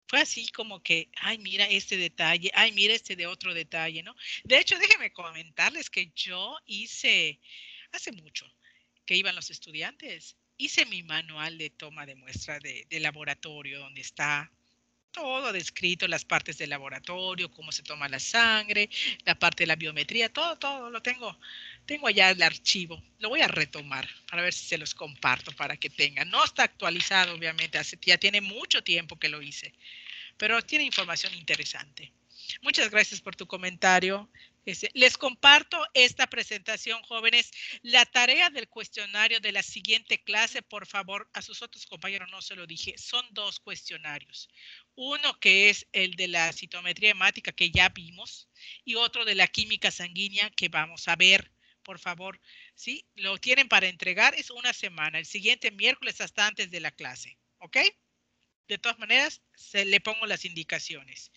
fue así como que, ay, mira este detalle, ay, mira este de otro detalle, ¿no? De hecho, déjenme comentarles que yo hice, hace mucho que iban los estudiantes, hice mi manual de toma de muestra de laboratorio, donde está todo descrito, las partes del laboratorio, cómo se toma la sangre, la parte de la biometría, todo lo tengo. Tengo allá el archivo. Lo voy a retomar para ver si se los comparto para que tengan. No está actualizado, obviamente, ya tiene mucho tiempo que lo hice, pero tiene información interesante. Muchas gracias por tu comentario. Les comparto esta presentación, jóvenes. La tarea del cuestionario de la siguiente clase, por favor, a sus otros compañeros no se lo dije, son 2 cuestionarios. Uno que es el de la citometría hemática que ya vimos y otro de la química sanguínea que vamos a ver, por favor. ¿Sí? Lo tienen para entregar, es una semana, el siguiente miércoles hasta antes de la clase, ¿ok? De todas maneras, le pongo las indicaciones.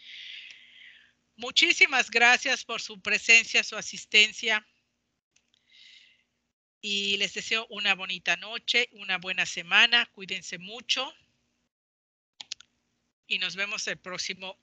Muchísimas gracias por su presencia, su asistencia. Y les deseo una bonita noche, una buena semana. Cuídense mucho. Y nos vemos el próximo